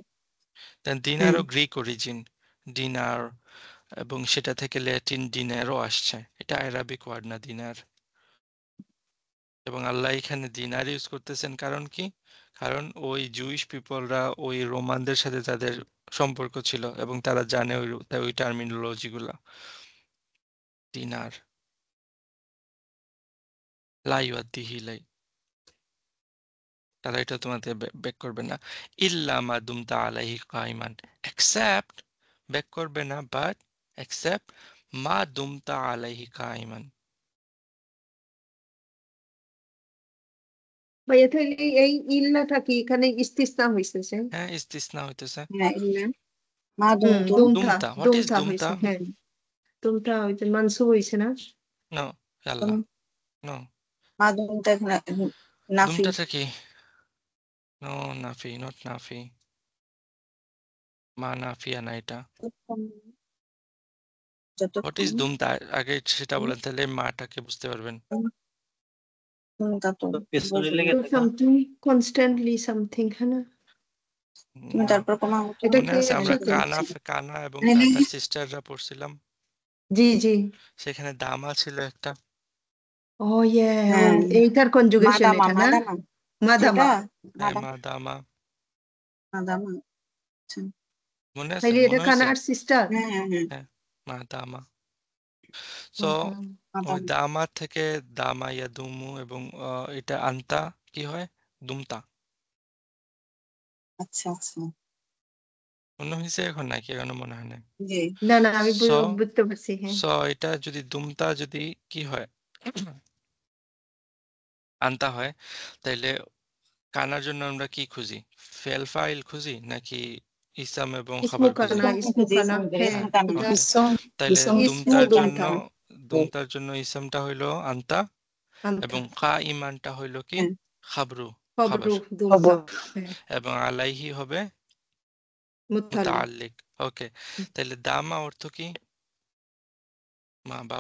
দেন হ্যাঁ দিনারও গ্রিক অরিজিন, দিনার, এবং সেটা থেকে ল্যাটিন ডিনারও আসছে। এটা অ্যারাবিক ওয়ার্ড না দিনার। এবং আল্লাহ এখানে দিনার ইউজ করতেছেন কারণ কি? কারণ ওই জুইশ পিপলরা ওই রোমানদের সাথে তাদের সম্পর্ক ছিল এবং তারা জানে ওই টার্মিনোলজি গুলা। দিনার, লা ইউআদ্দিহি ইলাই, তারা এটা তোমাদের ব্যাক করবে না। ইল্লা মা দুমতা আলাইহি কাইমান, এক্সেপ্ট, ব্যাক করবে না বাট এক্সেপ্ট মা দুমতা আলাইহি কাইমান। ভাইয়া তাহলে এই ইল্লাটা কি এখানে ইস্তিসনা হয়েছে যে? হ্যাঁ, ইস্তিসনা হইতেছে। হ্যাঁ ইল্লা মা হুম দুমতুম দুমতা দুমতা, হোয়াট ইজ দুমতা দুমতা? হয়েছে, হ্যাঁ। দুমতা হয়েছে মানসুব হয়েছে না? নো, আল্লাহ, তুম- নো। মা দুমতা নাফি দুমতাটা কি? নো, নাফি, নট নাফি, মা নাফিয়া না এটা। হোয়াট যতক্ষণ ইজ দুমতা, আগে সেটা হুম, বলেন তাহলে মাটাকে বুঝতে পারবেন। তা তো তো পেছনে বলতে লেগে তো পারবো থাকা সামথিং কনস্ট্যান্টলি সামথিং, হ্যাঁ না? তুমি না, তারপর কোনো এটা মনে কি আছে আমরা একসাথে? কানা, কানা এবং মানে তার সিস্টাররা পড়ছিলাম, জি জি। সেখানে দামা ছিল একটা। ও ইয়ে, ও হ্যাঁ এইটার কনজুগেশন মাদামা এটা না? মাদামা সেটা মাদামা। হ্যাঁ, মাদামা মা দামা, মাদামা আচ্ছা মনে আছে, তাইলে এটা মনে হয়েছে। কানার সিস্টার? হ্যাঁ হ্যাঁ হ্যাঁ হ্যাঁ, মা দামা। সো মাদাম। ওই মাদামা দামা থেকে দামা ইয়া দুমু, এবং এটা আনতা কি হয়, দুমতা। আচ্ছা আচ্ছা মনে হয়েছে এখন নাকি এখনো মনে হয় না? জি না না, আমি সো বুঝতে পারছি, হ্যাঁ। সো এটা যদি দুমতা যদি কি হয়, আনতা হয়, তাইলে কানার জন্য আমরা কি খুঁজি? ফেল ফাইল খুঁজি নাকি ইসাম এবং খাবার খুঁজি? ইসমুকানা ইসমুকানা, হ্যাঁ। হ্যাঁ, এটা ওকে। তাইলে ইসমু দুমতা। দুমতার জন্য ইসমটা হইলো আনতা, আন্তা এবং কা ইমানটা হইলো কি, হ্যাঁ খাবরু, খাবার, খবরু দুমতা, হ্যাঁ। এবং আলাইহি হবে মুতাল্লিক। মুতাআল্লিক। ওকে, তাহলে দামা অর্থ কি?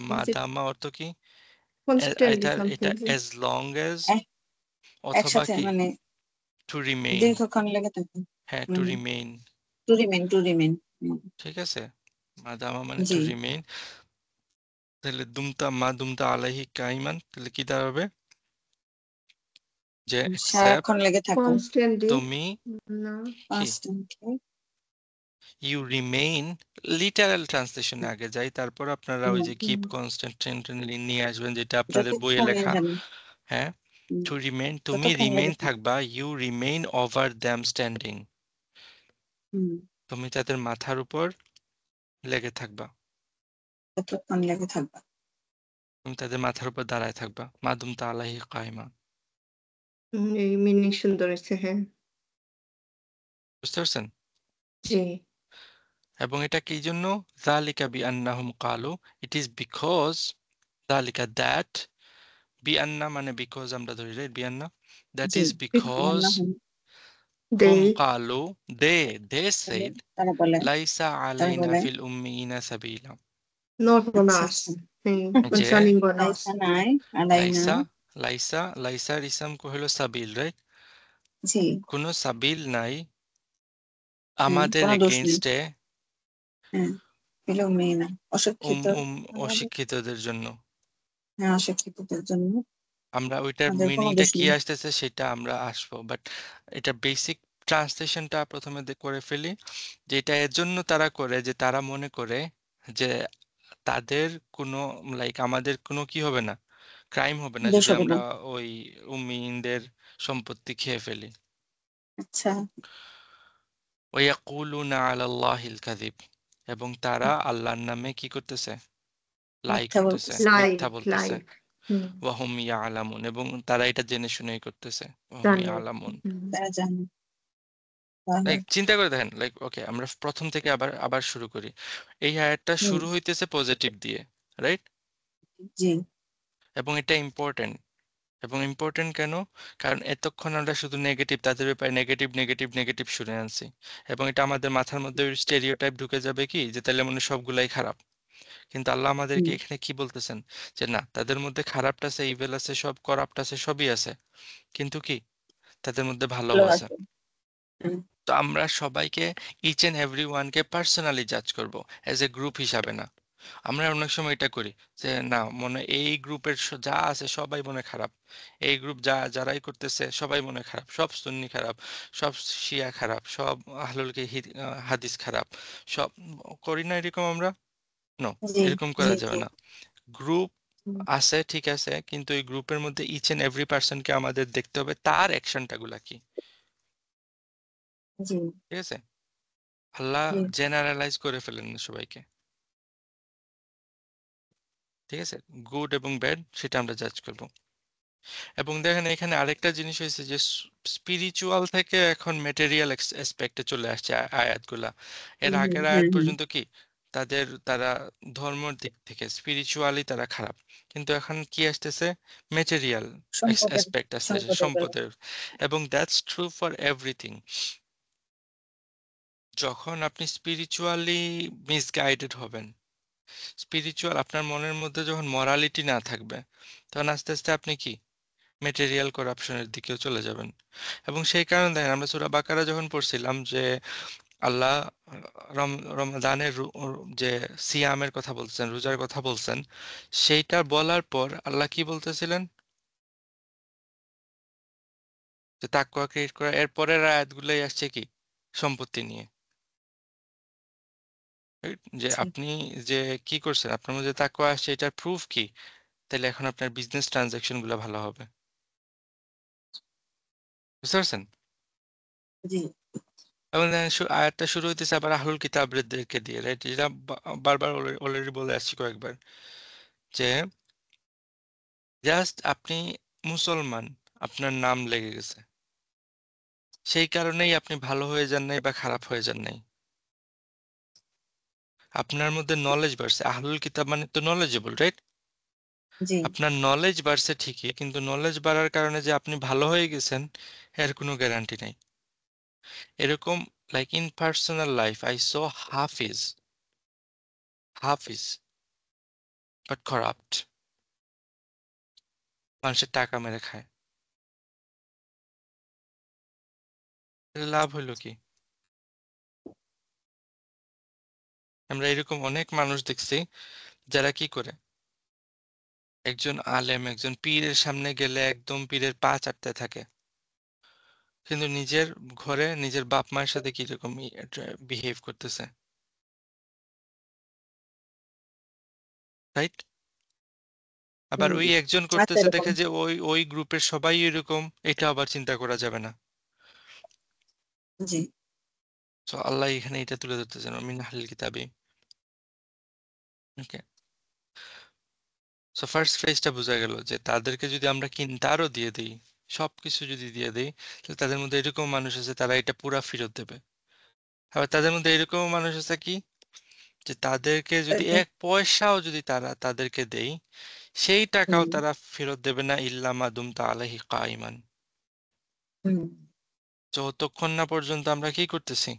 মা দামা অর্থ কি? কনস্ট্যান্টলি এটা সামথিং। as long as, অথবা একসাথে কি, মানে টু রিমেইন। দীর্ঘক্ষণ লেগে থাকে হ্যাঁ, টু রিমেইন। টু রিমেন ঠিক আছে, মা দামা মানে টু জি রিমেইন। তাহলে দুমতা আলাইহি কাইমান, তাহলে কি দাঁড়াবে? যে accept সারাক্ষণ লেগে থাকো কনস্ট্যান্টলি তুমি না কি কনস্ট্যান্টলি ইউ রিমেইন, লিটারাল ট্রান্সলেশনে আগে যাই, তারপর আপনারা ওই যে কিপ কনস্ট্যান্টলি নিয়ে আসবেন, যেটা আপনাদের বইয়ে যতক্ষণ লেখা। জানি হ্যাঁ, টু রিমেইন, তুমি ততক্ষণ রিমেইন লেগে থাকো থাকবা, you remain over them standing, hmm, তুমি তাদের মাথার উপর লেগে থাকবা, ততক্ষণ লেগে থাকবা। তুমি তাদের মাথার উপর দাঁড়ায় থাকবা, মাদুমতা আলাইহি কাইমা। এই মিনিং সুন্দর হয়েছে। হ্যাঁ, বুঝতে পারছেন? জি, এবং এটা কি জন্য? যালিকা বিআন্নাহুম কালু, ইট ইজ বিকজ, যালিকা দ্যাট, বিআন্না মানে বিকজ আমরা ধরি, রাইট? বিআন্না, দ্যাট জি ইজ বিকজ দে হুম কালু, দে বলে, said তারা বলে লাইসা তারা আলাইনা বলে ফিল উম্মিইনা সাবিলা, নট on আচ্ছা us, আচ্ছা যে concerning on us. লাইসা নাই আলাইনা লাইসার ইসম হলো সাবিল, রাইট? জি কোনো সাবিল নাই হ্যাঁ আমাদের কোনো দোষ নেই এগেইনস্টে হ্যাঁ পেলেও মেয়ে না অশিক্ষিত আমাদের অশিক্ষিতদের জন্য। হ্যাঁ অশিক্ষিতদের জন্য আমরা ওইটার আমাদের কোনো মিনিংটা দোষ কি নেই আসতেছে সেটা আমরা আসবো, বাট এটা বেসিক ট্রান্সলেশনটা প্রথমে করে ফেলি, যে এটা এর জন্য তারা করে যে তারা মনে করে যে তাদের কোনো, লাইক আমাদের কোনো কি হবে না, ক্রাইম হবে না দোষ যদি হবে না আমরা ওই উম্মিনদের সম্পত্তি খেয়ে ফেলি। আচ্ছা ওয়ায়াকুলুনা আলাল্লাহিল কাযিব, এবং তারা আল্লাহর নামে কি করতেছে? লাই মিথ্যা করতেছে, বলতেছে মিথ্যা Like, বলতেছে। like. হুম, ওয়াহুম ইয়ালামুন, এবং তারা এটা জেনে শুনেই করতেছে। ওয়াহুম জানে। ইয়ালামুন। তারা জানে তাহলে লাইক চিন্তা করে দেখেন, লাইক ওকে আমরা প্রথম থেকে আবার শুরু করি। এই আয়াতটা হুম, শুরু হইতেছে পজিটিভ দিয়ে, রাইট? জি এবং এটা ইম্পর্টেন্ট। এবং ইম্পর্টেন্ট কেন? কারণ এতক্ষণ আমরা শুধু নেগেটিভ, তাদের ব্যাপারে নেগেটিভ নেগেটিভ নেগেটিভ শুনে আনছি, এবং এটা আমাদের মাথার মধ্যে স্টেরিওটাইপ ঢুকে যাবে কি যে তাহলে মনে হয় সবগুলাই খারাপ। কিন্তু আল্লাহ আমাদেরকে হুম, এখানে কি বলতেছেন? যে না, তাদের মধ্যে খারাপটা আছে, ইভেল আছে, সব করাপ্ট আছে, সবই আছে, কিন্তু কি তাদের মধ্যে ভালোও ভালো আছে। আছে হুম, তো আমরা সবাইকে, ইচ এন্ড এভরি ওয়ানকে পার্সোনালি জাজ করব, অ্যাজ এ গ্রুপ হিসাবে না। আমরা অনেক সময় এটা করি যে না, মনে হয় এই গ্রুপের যা আছে সবাই মনে হয় খারাপ, এই গ্রুপ যারাই করতেছে সবাই মনে হয় খারাপ, সব সুন্নি খারাপ, সব শিয়া খারাপ, সব হাদিস খারাপ, সব করি না এরকম আমরা? নো, জি এরকম জি করা যাবে জি না। গ্রুপ হুম, আছে, ঠিক আছে, কিন্তু এই গ্রুপের মধ্যে ইচ এন্ড এভরি পার্সনকে আমাদের দেখতে হবে তার অ্যাকশনটা গুলা কি। জি ঠিক আছে? আল্লাহ জি জেনারেলাইজ করে ফেলেন না সবাইকে। ঠিক আছে, গুড এবং ব্যাড সেটা আমরা জাজ করব। এবং দেখেন এখানে আরেকটা জিনিস হয়েছে যে স্পিরিচুয়াল থেকে এখন মেটেরিয়াল অ্যাসপেক্টে চলে আসছে আয়াতগুলা। এর হুম আগের আয়াত হুম হুম পর্যন্ত কি তারা ধর্মের দিক থেকে স্পিরিচুয়ালি তারা খারাপ, কিন্তু এখন কি আসতেছে? মেটেরিয়াল সম্পদের অ্যাসপেক্ট আসতেছে, সম্পদের বেলা সম্পদের। এবং দ্যাটস ট্রু ফর এভরিথিং। যখন আপনি স্পিরিচুয়ালি মিসগাইডেড হবেন, স্পিরিচুয়াল আপনার মনের মধ্যে যখন মরালিটি না থাকবে, তখন আস্তে আস্তে আপনি কি মেটেরিয়াল করাপশনের দিকেও চলে যাবেন। এবং সেই কারণে দেখেন আমরা সূরা বাকারা যখন পড়ছিলাম যে আল্লাহ রমাদানের যে সিয়ামের কথা বলছেন, রোজার কথা বলছেন, সেইটা বলার পর আল্লাহ কি বলতেছিলেন? যে তাকওয়া ক্রিয়েট করা, এর পরের আয়াতগুলোই আসছে কি সম্পত্তি নিয়ে। Right? যে জি আপনি যে কি করছেন, আপনার মধ্যে তাকওয়া আসছে, এটার প্রুফ কি? তাহলে এখন আপনার বিজনেস ট্রানজাকশন গুলো ভালো হবে। বুঝতে পারছেন? জি এবং দেখেন আয়াতটা শুরু হইতেছে আবার আহলুল কিতাবদেরকে দিয়ে, রাইট? যেটা বারবার অলরেডি বলে আসছি কয়েকবার, যে জাস্ট আপনি মুসলমান, আপনার নাম লেগে গেছে, সেই কারণেই আপনি ভালো হয়ে যান নাই বা খারাপ হয়ে যান নাই। আপনার মধ্যে নলেজ বাড়ছে, আহলুল কিতাব মানে তো নলেজেবল, রাইট? জি আপনার নলেজ বাড়ছে ঠিকই, কিন্তু নলেজ বাড়ার কারণে যে আপনি ভালো হয়ে গেছেন এর কোনো গ্যারান্টি নাই। এরকম, like in personal life I so Hafiz but corrupt, মানুষের টাকা মেরে খায়, এর লাভ হইলো কি? আমরা এরকম অনেক মানুষ দেখছি যারা কি করে, একজন আলেম একজন পীরের সামনে গেলে একদম পীরের পা চাটতে থাকে, কিন্তু নিজের ঘরে নিজের বাপ মায়ের সাথে কিরকম বিহেভ করতেছে, রাইট? আবার হুম, ওই একজন আচ্ছা করতেছে এরকম। দেখে যে ওই ওই গ্রুপের সবাই এরকম, এটা আবার চিন্তা করা যাবে না। জি। তো আল্লাহ এখানে এটা তুলে ধরতেছেন মিন আহলিল কিতাবি। ওকে, সো ফার্স্ট ফ্রেজটা বোঝা গেল যে তাদেরকে যদি আমরা কিনতারও দিয়ে দিই, সবকিছু যদি দিয়ে দিই, তাহলে তাদের মধ্যে এরকম মানুষ আছে তারা এটা পুরা ফেরত দেবে। আবার তাদের মধ্যে এরকম মানুষ আছে কি, যে তাদেরকে যদি তাদেরকে এক পয়সাও যদি তারা তাদেরকে দেই, সেই টাকাও হুম, তারা ফেরত দেবে না ইল্লা মা দুমতা আলাইহি কাইমান। হুম, যতক্ষণ না পর্যন্ত আমরা কি করতেছি,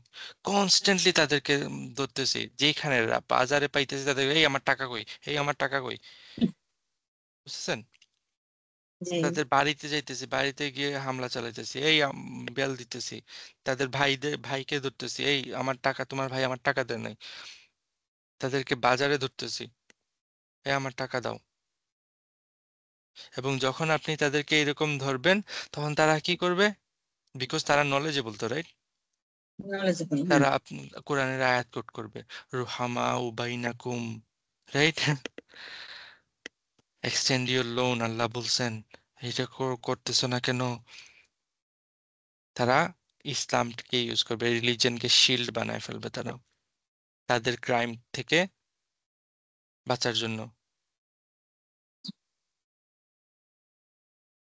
কনস্ট্যান্টলি তাদেরকে ধরতেছি, যেখানে বাজারে পাইতেছি তাদের, এই আমার টাকা কই, এই আমার টাকা কই, বুঝছেন? জি, তাদের বাড়িতে যাইতেছি, বাড়িতে গিয়ে হামলা চালাইতেছি, এই বেল দিতেছি, তাদের ভাইকে ধরতেছি, এই আমার টাকা, তোমার ভাই আমার টাকা দেয় নাই, তাদেরকে বাজারে ধরতেছি, এই আমার টাকা দাও। এবং যখন আপনি তাদেরকে এরকম ধরবেন, তখন তারা কি করবে? বিকজ তারা নলেজেবল তো, রাইট? knowledgeable, হ্যাঁ। তারা কোরআনের আয়াত কোট করবে, রুহামা উবাইনাকুম, রাইট? এক্সটেন্ড ইউর লোন, আল্লাহ বলছেন, এটা করতেছো না কেন? তারা ইসলামকে ইউজ করবে, রিলিজনকে শিল্ড বানায় ফেলবে তারা, তাদের ক্রাইম থেকে বাঁচার জন্য।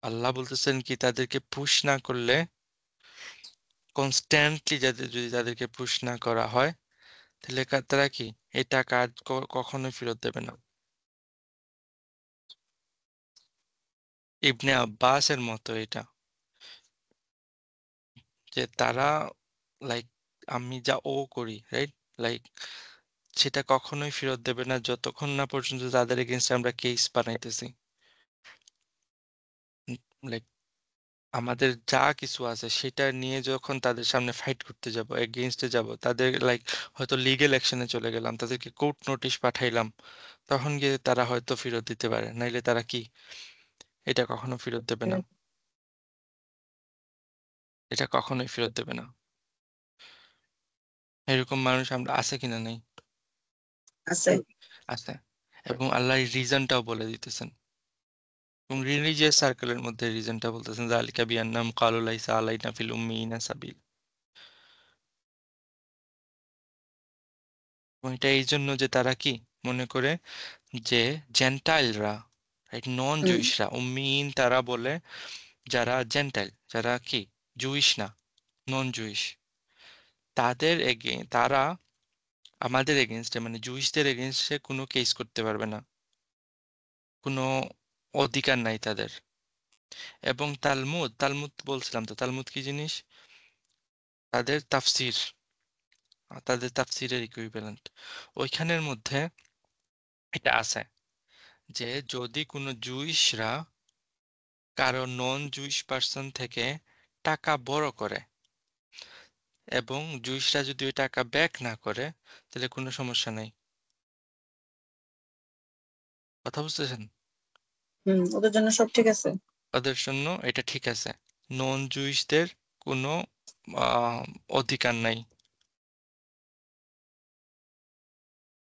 আল্লাহ বলতেছেন কি, তাদেরকে পুশ না করলে, কনস্ট্যান্টলি যদি তাদেরকে পুশ না করা হয়, তাহলে তারা কি এই টাকা আর কখনোই ফেরত দেবে না। ইবনে আব্বাসের মতো এটা, যে তারা লাইক আমি যা করি, রাইট, লাইক সেটা কখনোই ফেরত দেবে না যতক্ষণ না পর্যন্ত তাদের এগেনস্টে আমরা কেস বানাইতেছি। লাইক আমাদের যা কিছু আছে সেটা নিয়ে যখন তাদের সামনে ফাইট করতে যাব, এগেনস্টে যাব, তাদের লাইক হয়তো লিগেল অ্যাকশনে চলে গেলাম, তাদেরকে কোর্ট নোটিশ পাঠাইলাম, তখন গিয়ে তারা হয়তো ফেরত দিতে পারে, নাইলে তারা কি এটা কখনো ফেরত দেবে না, এটা কখনোই ফেরত দেবে না। এরকম মানুষ আমরা আছে কিনা? নেই, আছে। আছে। এবং আল্লাহ রিজনটাও বলে দিতেছেন, এবং রিলিজিয়াস সার্কেলের মধ্যে রিজনটা বলতেছেন, যালিকা বিআন্নাহুম ক্বালু লাইসা আলাইনা ফিল উম্মিয়িনা সাবিল। এবং এটা এই জন্য যে তারা কি মনে করে যে জেন্টাইলরা, রাইট, নন হুম, জুইশরা, উম্মিন তারা বলে, যারা জেন্টাইল, যারা কি জুইশ না, নন জুইশ, তারা আমাদের এগেনস্টে মানে জুইশদের এগেনস্টে কোনো কেস করতে পারবে না, কোনো অধিকার নাই তাদের। এবং তালমুদ, তালমুদ বলছিলাম তো, তালমুদ কি জিনিস? তাদের তাফসির, তাদের তাফসিরের ইকুইভ্যালেন্ট। ওইখানের মধ্যে এটা আছে যে যদি কোনো জুইশরা কারো নন জুইশ পার্সন থেকে টাকা বড় করে, এবং জুইশরা যদি ওই টাকা ব্যাক না করে, তাহলে কোনো সমস্যা নেই। কথা বুঝতেছেন? হুম, ওদের জন্য সব ঠিক আছে। ওদের জন্য এটা ঠিক আছে, নন জুইশদের কোনো আহ, অধিকার নাই,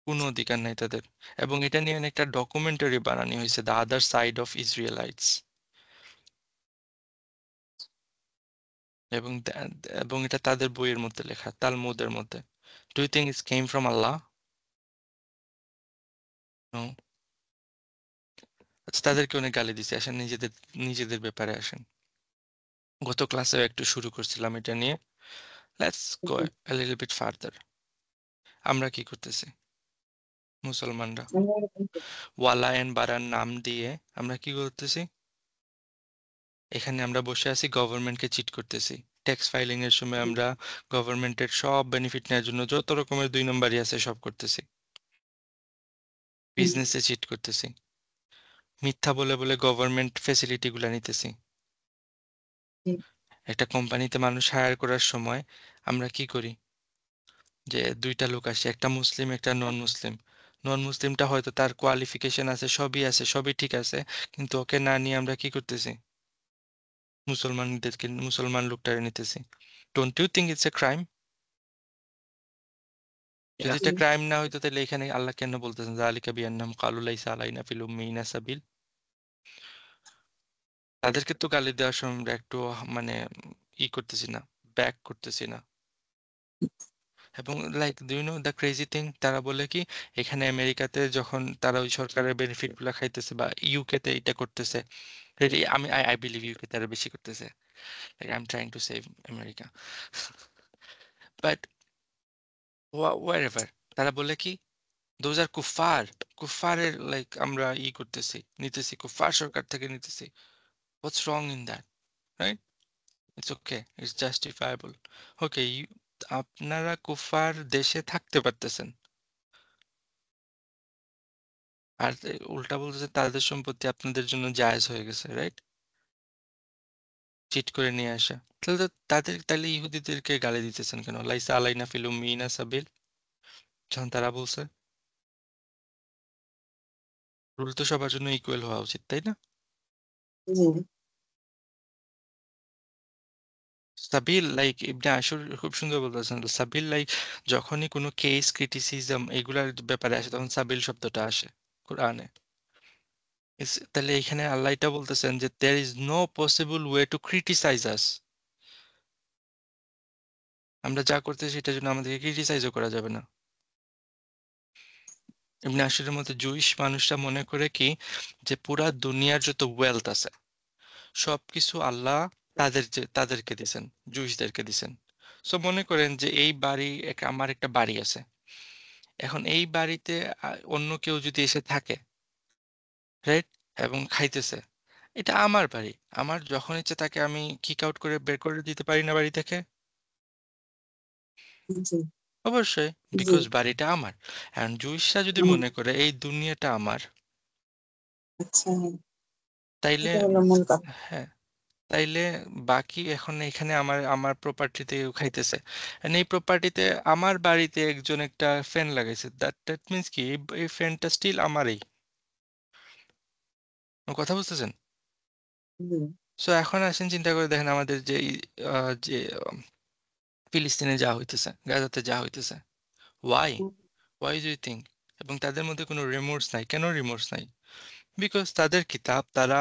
কোনো অধিকার নাই তাদের। এবং এটা নিয়ে একটা ডকুমেন্টারি বানানো হয়েছে, the other side of Israelites. এবং এবং এটা তাদের বইয়ের মধ্যে লেখা, তালমুদের মধ্যে। Do you think it's came from আল্লাহ? নো। আচ্ছা, তাদেরকে অনেক গালি দিছে, আসেন নিজেদের নিজেদের ব্যাপারে আসেন। গত ক্লাসেও একটু শুরু করছিলাম এটা নিয়ে, let's go G. a little bit farther। আমরা কি করতেছি মুসলমানরা? আমরা এরকম করি। ওয়ালা এন্ড বারার নাম দিয়ে আমরা কি করতেছি? এখানে আমরা বসে আছি, গভর্নমেন্টকে চিট করতেছি। ট্যাক্স ফাইলিং এর সময় আমরা গভর্নমেন্টের সব বেনিফিট নেওয়ার জন্য যত রকমের দুই নম্বরই আছে সব করতেছি। হুম, বিজনেসে চিট করতেছি, মিথ্যা বলে বলে গভর্নমেন্ট ফেসিলিটি গুলা নিতেছি। জি, একটা কোম্পানিতে মানুষ হায়ার করার সময় আমরা কি করি, যে দুইটা লোক আসে, একটা মুসলিম একটা নন মুসলিম, নন মুসলিমটা হয়তো তার কোয়ালিফিকেশন আছে, সবই আছে, সবই ঠিক আছে, কিন্তু ওকে না নিয়ে আমরা কি করতেছি? মুসলমান লোকটারে নিতেছি। Don't you think it's a crime? যদি এটা ক্রাইম না হইতো তাহলে এখানে আল্লাহ কেন বলতেছেন যালিকা বিআন্নাহুম ক্বালু লাইসা আলাইনা ফিল উম্মিয়িনা সাবিল? তাদেরকে তো গালি দেওয়ার সময় আমরা একটু মানে করতেছি না, ব্যাক করতেছি না। এবং like do you know the crazy thing, তারা বলে কি এখানে আমেরিকাতে যখন তারা ওই সরকারের বেনিফিট গুলা খাইতেছে বা ইউকে তে এটা করতেছে, আমি আই আই বিলিভ ইউকে তারা বেশি করতেছে, like I am trying to save America, but wherever, তারা বলে কি দোজ আর কুফার, কুফারের লাইক আমরা করতেছি, নিতেছি, কুফার সরকার থেকে নিতেছি। What's wrong in that, right? It's okay, it's justifiable. Okay, আপনারা কুফার দেশে থাকতে পারতেছেন, আর উল্টা বলতেছে তাদের সম্পত্তি আপনাদের জন্য জায়েজ হয়ে গেছে, রাইট? চিট করে নিয়ে আসা। তাহলে তো তাহলে ইহুদিদেরকে গালি দিতেছেন কেন? লাইসা আলাইনা ফিল উম্মিয়িনা সাবিল, যখন তারা বলছে রুল তো সবার জন্য ইকুয়াল হওয়া উচিত, তাই না? জি সাবিল লাইক ইবনে আশুর খুব সুন্দর বলতেছেন, সাবিল লাইক যখনই কোনো কেস ক্রিটিসিজম এগুলার ব্যাপারে আসে তখন সাবিল শব্দটা আসে কোরআনে। তাহলে এখানে আল্লাহ এটা বলতেছেন যে there is no possible way to criticise us. আমরা যা করতেছি সেটার জন্য আমাদেরকে ক্রিটিসাইজও করা যাবে না। ইবনে আশুরের মতো জুইশ মানুষরা মনে করে কি যে পুরা দুনিয়ার যত ওয়েলথ আছে সবকিছু আল্লাহ তাদেরকে দিছেন, জুইশদেরকে দিছেন। সো মনে করেন যে এই বাড়ি আমার একটা বাড়ি আছে, এখন এই বাড়িতে অন্য কেউ যদি এসে থাকে, রাইট, এবং খাইতেছে, এটা আমার বাড়ি, আমার যখন ইচ্ছে তাকে আমি কিক আউট করে বের করে দিতে পারি না বাড়ি থেকে? জি অবশ্যই, জি বিকজ বাড়িটা আমার। এখন জুইশরা যদি হুম, মনে করে এই দুনিয়াটা আমার, আচ্ছা তাইলে এটা হলো মূল কথা। হ্যাঁ, তাইলে বাকি এখন এখানে আমার আমার প্রপার্টিতে খাইতেছে, and এই প্রপার্টিতে আমার বাড়িতে একজন একটা ফ্যান লাগাইছে, দ্যাট মিন্স কি এই ফ্যানটা স্টিল আমারই। আমার কথা বুঝতেছেন? জি সো এখন আসেন চিন্তা করে দেখেন আমাদের যে যে ফিলিস্তিনে যা হইতেছে, গাজাতে যা হইতেছে, why whom, why do you think? এবং তাদের মধ্যে কোনো রিমোর্স নাই। কেন রিমোর্স নাই? বিকজ তাদের কিতাব, তারা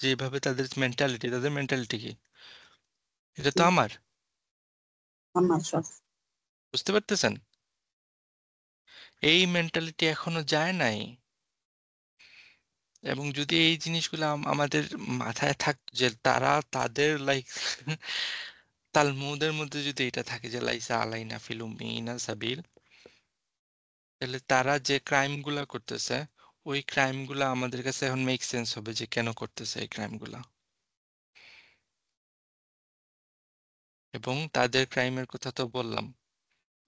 যেভাবে তাদের মেন্টালিটি কি, এটা তো হুম, আমার। আমার সব বুঝতে পারতেছেন? এই মেন্টালিটি এখনো যায় নাই। এবং যদি এই জিনিসগুলো আমাদের মাথায় থাকতো যে তারা তাদের লাইক তালমুদের মধ্যে যদি এটা থাকে যে লাইসা আলাইনা ফিল উম্মিয়িনা সাবিল, তাহলে তারা যে ক্রাইম গুলা করতেছে ওই ক্রাইম গুলা আমাদের কাছে এখন মেক সেন্স হবে যে কেন করতেছে এই ক্রাইম গুলা। এবং তাদের ক্রাইমের কথা তো বললাম,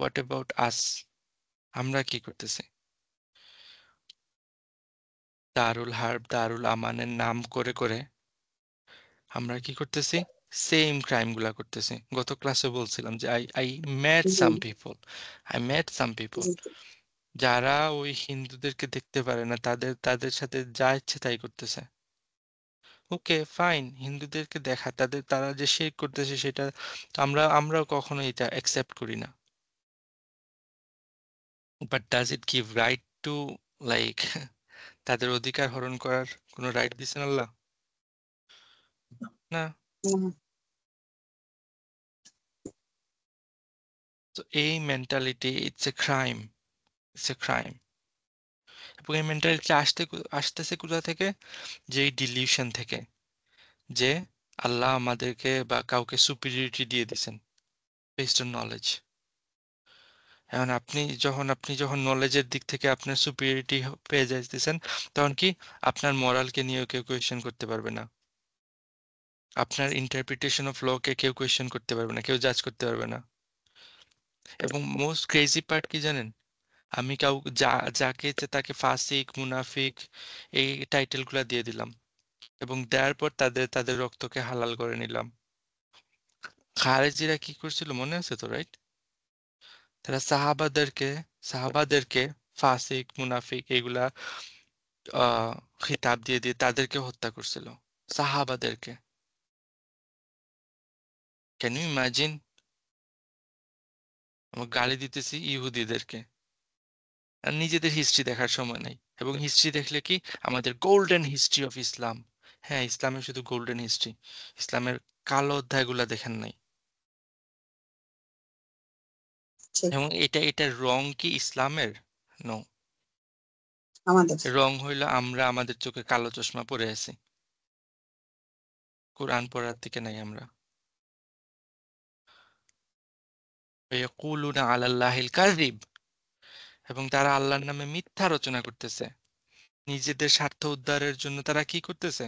হোয়াট অ্যাবাউট আস? আমরা কি করতেছি? দারুল হার্ব, দারুল আমানের নাম করে করে আমরা কি করতেছি? সেম ক্রাইম গুলা করতেছি। গত ক্লাসে বলছিলাম যে I met G some people, জি জি যারা ওই হিন্দুদেরকে দেখতে পারে না, তাদের তাদের সাথে যা ইচ্ছে তাই করতেছে। ওকে ফাইন, হিন্দুদেরকে দেখা, তারা যে শিরক করতেছে সেটা তো আমরাও কখনো এটা অ্যাকসেপ্ট করি না। But does it give right to like তাদের অধিকার হরণ করার কোনো রাইট দিছেন আল্লাহ? না। হুম, তো এই mentality it's a crime, it's a crime. এবং এই মেন্টালিটি আসতেছে কোথা থেকে? যে এই ডিলিউশন থেকে যে আল্লাহ আমাদেরকে বা কাউকে সুপিরিয়রিটি দিয়ে দিছেন বেসড অন নলেজ। এখন আপনি যখন নলেজের দিক থেকে আপনার সুপিরিয়রিটি পেয়ে যাইতেছেন, তখন কি আপনার মরালকে নিয়েও কেউ কোয়েশ্চেন করতে পারবে না, আপনার ইন্টারপ্রিটেশন অফ লকে কেউ কোয়েশ্চেন করতে পারবে না, কেউ জাজ করতে পারবে না। এবং মোস্ট ক্রেজি পার্ট কি জানেন? আমি যাকে ইচ্ছে তাকে ফাসিক, মুনাফিক এই টাইটেলগুলো দিয়ে দিলাম, এবং দেওয়ার পর তাদের তাদের রক্তকে হালাল করে নিলাম। খারেজিরা কি করছিল মনে আছে তো, রাইট? তারা সাহাবাদেরকে ফাসিক মুনাফিক এগুলা আহ খিতাব দিয়ে দিয়ে তাদেরকে হত্যা করছিল, সাহাবাদেরকে। Can you imagine? আমরা গালি দিতেছি ইহুদিদেরকে, আর নিজেদের হিস্ট্রি দেখার সময় নাই। এবং হিস্ট্রি দেখলে কি, আমাদের গোল্ডেন হিস্ট্রি অফ ইসলাম, হ্যাঁ ইসলামের শুধু গোল্ডেন হিস্ট্রি, ইসলামের কালো অধ্যায়গুলা দেখেন নাই। ঠিক এবং এটা রং কি ইসলামের? নো, আমাদের রং হইল আমরা আমাদের চোখে কালো চশমা পরে আছি, কোরআন পড়ার থেকে নাই আমরা। ইয়াকুলুনা আলাল্লাহিল কাযিব, এবং তারা আল্লাহর নামে মিথ্যা রচনা করতেছে নিজেদের স্বার্থ উদ্ধারের জন্য। তারা কি করতেছে?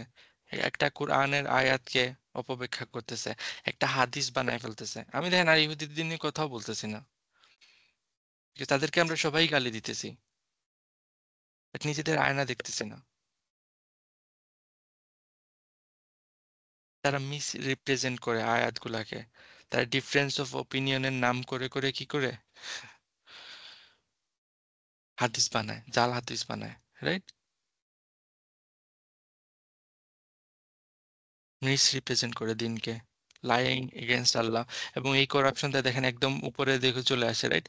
একটা কোরআনের আয়াতকে অপব্যাখ্যা করতেছে, একটা হাদিস বানায় ফেলতেছে। আমি দেখেন আর ইহুদিদের নিয়ে কথাও বলতেছি না, যে তাদেরকে আমরা সবাই গালি দিতেছি, বাট নিজেদের আয়না দেখতেছি না। তারা মিস রিপ্রেজেন্ট করে আয়াতগুলাকে, তারা ডিফারেন্স অফ ওপিনিয়নের নাম করে করে কি করে হাদিস বানায়, জাল হাদিস বানায়, রাইট? মিস রিপ্রেজেন্ট করে দিনকে, লাইং এগেনস্ট আল্লাহ। এবং এই করাপশনটা দেখেন একদম উপরে দেখে চলে আসে, রাইট?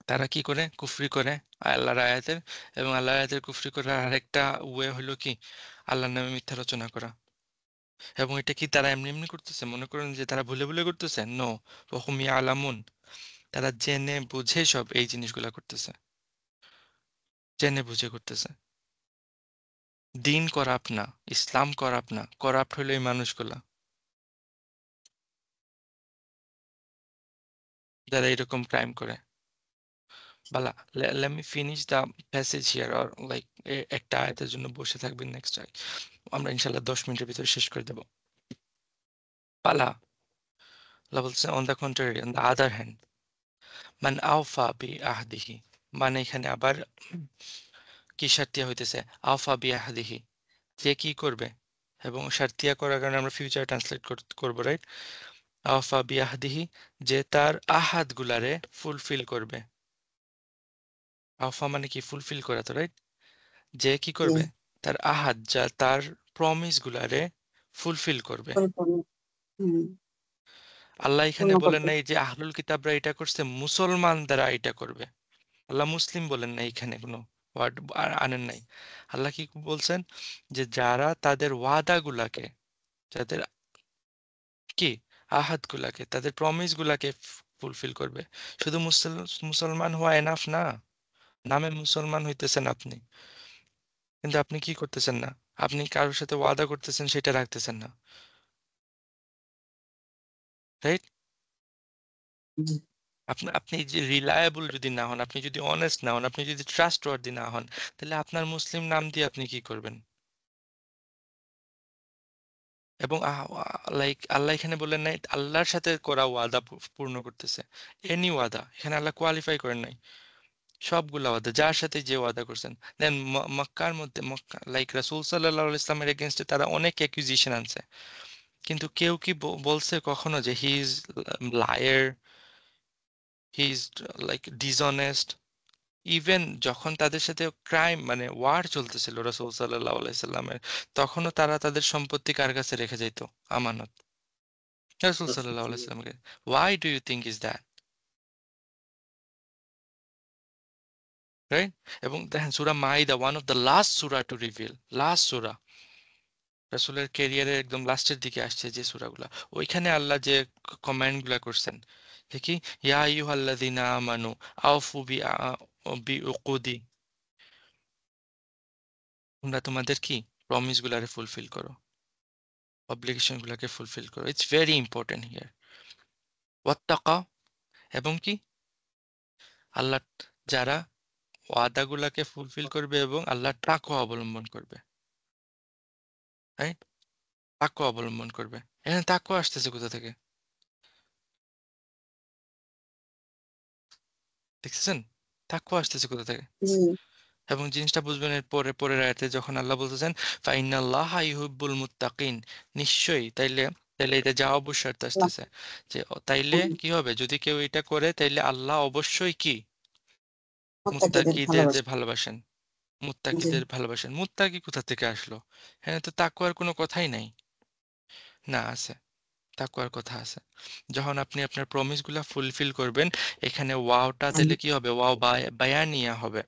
তারা কি করে? কুফরি করে আল্লাহর আয়াতের। এবং আল্লাহর আয়াতের কুফরি করার আরেকটা ওয়ে হলো কি, আল্লাহর নামে মিথ্যা রচনা করা। এবং এটা কি তারা এমনি এমনি করতেছে মনে করেন যে তারা ভুলে ভুলে করতেছে? নো, ওহুম ইয়ালামুন, তারা জেনে বুঝে সব এই জিনিসগুলা করতেছে, জেনে বুঝে করতেছে। দিন করাপ্ট না, ইসলাম করাপ্ট না, করাপ্ট হলো এই মানুষগুলা যারা এরকম ক্রাইম করে। বালা, let me finish the passage here, or like একটা আয়াতের জন্য বসে থাকবেন নেক্সট টাইম, আমরা ইনশাল্লাহ 10 মিনিটের ভিতরে শেষ করে দেব। পালা, আল্লাহ বলছে on the contrary, on the other hand, মান আওফা বি আহদিহি, মানে এখানে আবার কি শার্তিয়া হইতেছে? আওফা বি আহদিহি, যে কি করবে, এবং শার্তিয়া করার কারণে আমরা ফিউচার ট্রান্সলেট করবো, রাইট? আওফা বি আহদিহি, যে তার আহাদ গুলারে ফুলফিল করবে। আওফা মানে কি? ফুলফিল করা, তো রাইট? যে কি করবে? তার আহাদ, যা তার প্রমিস গুলারে ফুলফিল করবে। পরিপূর্ণ হুম আল্লাহ এখানে পূর্ণ বলেন করবে। নাই যে আহলুল কিতাবরা এটা করছে, মুসলমান দ্বারা এটা করবে। আল্লাহ মুসলিম বলেন না, এখানে কোনো ওয়ার্ড আনেন নাই। আল্লাহ কি বলছেন? যে যারা তাদের ওয়াদা গুলাকে, যাদের কি আহাদ গুলাকে, তাদের প্রমিস গুলাকে ফুলফিল করবে। শুধু মুসলমান হওয়া এনাফ না, নামে মুসলমান হইতেছেন আপনি, কিন্তু আপনি কি করতেছেন না? আপনি কারোর সাথে ওয়াদা করতেছেন, সেটা রাখতেছেন না, রাইট? জি, আপনি আপনি যে রিলায়েবল যদি না হন, আপনি যদি অনেস্ট না হন, আপনি যদি ট্রাস্টওয়ার্দি না হন, তাহলে আপনার মুসলিম নাম দিয়ে আপনি কি করবেন? এবং লাইক আল্লাহ এখানে বললেন নাই আল্লাহর সাথে করা ওয়াদা পূর্ণ করতেছে। এনি ওয়াদা, এখানে আল্লাহ কোয়ালিফাই করেন নাই, সবগুলা ওয়াদা, যার সাথে যে ওয়াদা করছেন। দেন মক্কার মধ্যে, মক্কা লাইক রাসূল সাল্লাল্লাহু আলাইহি ইসলামের এগেনস্টে তারা অনেক অ্যাকুজিশন আনছে, কিন্তু কেউ কি বলছে কখনো যে he is liar, he is like dishonest? Even যখন তাদের সাথে ক্রাইম মানে ওয়ার চলতেছিল রাসূল সাল্লাল্লাহু আলাইহি সাল্লামের, তখনও তারা তাদের সম্পত্তি কার কাছে রেখে যাইতো? আমানত, রাসূল সাল্লাল্লাহু আলাইহি সাল্লামকে। Why do you think is that, right? এবং দেখেন সূরা মাইদা, ওয়ান অফ দ্য লাস্ট সূরা টু রিভিল, লাস্ট সূরা, রাসূলের ক্যারিয়ারের একদম লাস্টের দিকে আসছে যে সূরাগুলা, ওইখানে আল্লাহ যে কমান্ড গুলা করছেন, দেখি, ইয়া আইয়ুহাল্লাযীনা আমানু আওফু বি উকুদি, তোমরা তোমাদের কি প্রমিস গুলারে ফুলফিল করো, অব্লিগেশন গুলাকে ফুলফিল করো। It's very important here. ওয়াত্তাকা, এবং কি আল্লাহ, যারা ওয়াদাগুলাকে ফুলফিল করবে এবং আল্লাহর তাকওয়া অবলম্বন করবে, রাইট? তাকওয়া অবলম্বন করবে। এখানে তাকওয়া আসতেছে কোথা থেকে? দেখছেন তাকওয়া আসতেছে কোথা থেকে? জি, এবং জিনিসটা বুঝবেন এর পরে পরের আয়াতে, যখন আল্লাহ বলতেছেন ফাইনাল্লাহা ইউহিব্বুল মুত্তাকিন, নিশ্চয়ই, তাইলে তাইলে এটা জবাব শর্ত আসতেছে, যে তাইলে হুম, কি হবে যদি কেউ এটা করে, তাইলে আল্লাহ অবশ্যই কি মুত্তাকিদের মুত্তাকিদের ভালোবাসা। ভালোবাসেন, জি মুত্তাকিদের ভালোবাসেন। মুত্তাকি কোথা থেকে আসলো? হ্যাঁ, তো তাকওয়ার কোনো কথাই নাই। না, আছে, তাকওয়ার কথা আছে। যখন আপনি আপনার প্রমিস গুলা ফুলফিল করবেন, এখানে ওয়াওটা দিলে কি হবে? ওয়াও বায়ানিয়া হবে।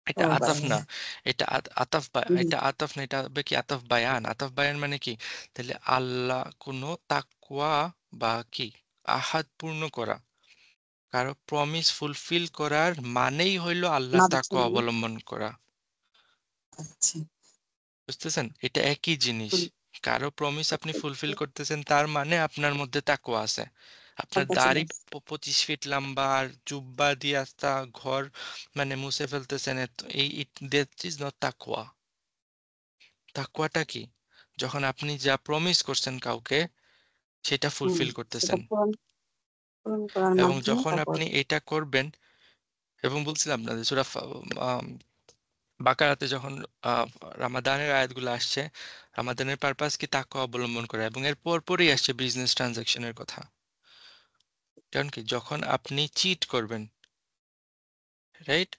এটা ও আতাফ না, বায়ান। এটা এটা আতাফ না, এটা হবে কি আতাফ বায়ান। আতাফ বায়ান মানে কি? তাহলে আল্লাহ কোনো তাকওয়া বা কি আহাদ পূর্ণ করা, কারো প্রমিস ফুলফিল করার মানেই হইল আল্লাহর তাকওয়া মাধ্যমে। অবলম্বন করা। আচ্ছা। বুঝতেছেন? এটা একই জিনিস। হুম, কারো প্রমিস আপনি আচ্ছা, ফুলফিল করতেছেন, তার মানে আপনার মধ্যে তাকওয়া আছে। আপনার তারপর চলে দাড়ি আসছে। 25 ফিট লম্বা আর জুব্বা দিয়ে আস্তা ঘর মানে মুছে ফেলতেছেন, এই দ্যাট ইজ নট তাকওয়া। তাকওয়াটা কি? যখন আপনি যা প্রমিস করছেন কাউকে, সেটা হুম, ফুলফিল সেটা করতেছেন। পূরণ পূরণ করার এবং মাধ্যমে যখন তারপর। আপনি এটা করবেন, এবং বলছিলাম না যে সূরা বাকারাতে যখন আহ, রামাদানের আয়াতগুলো আসছে, রামাদানের পারপাস কি তাকওয়া অবলম্বন করা, এবং এর পরপরই আসছে বিজনেস ট্রানজাকশনের কথা। কারণ কি, যখন আপনি চিট করবেন, রাইট,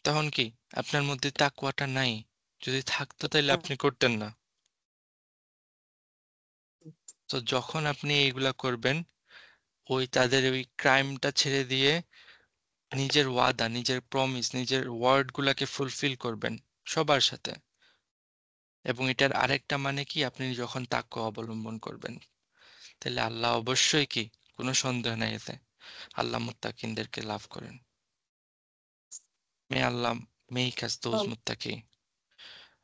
তখন কি আপনার মধ্যে তাকওয়াটা নাই। যদি থাকতো তাহলে আপনি করতেন না। তো যখন আপনি এইগুলা করবেন, তাদের ওই ক্রাইমটা ছেড়ে দিয়ে নিজের ওয়াদা, নিজের প্রমিস, নিজের ওয়ার্ড গুলাকে ফুলফিল করবেন সবার সাথে। এবং এটার আরেকটা মানে কি, আপনি যখন তাকওয়া অবলম্বন করবেন, তাহলে আল্লাহ অবশ্যই কি, কোনো সন্দেহ নাই এতে, আল্লাহ মুত্তাকিনদেরকে লাভ করেন। মে আল্লাহ মেক আস দোজ মুত্তাকি।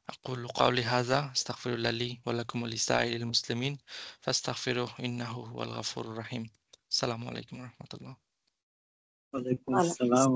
أقول قولي هذا أستغفر الله لي ولكم ولسائر المسلمين فاستغفروه إنه هو الغفور الرحيم. السلام عليكم ورحمة الله. ওয়ালাইকুম ভালো। আসসালাম।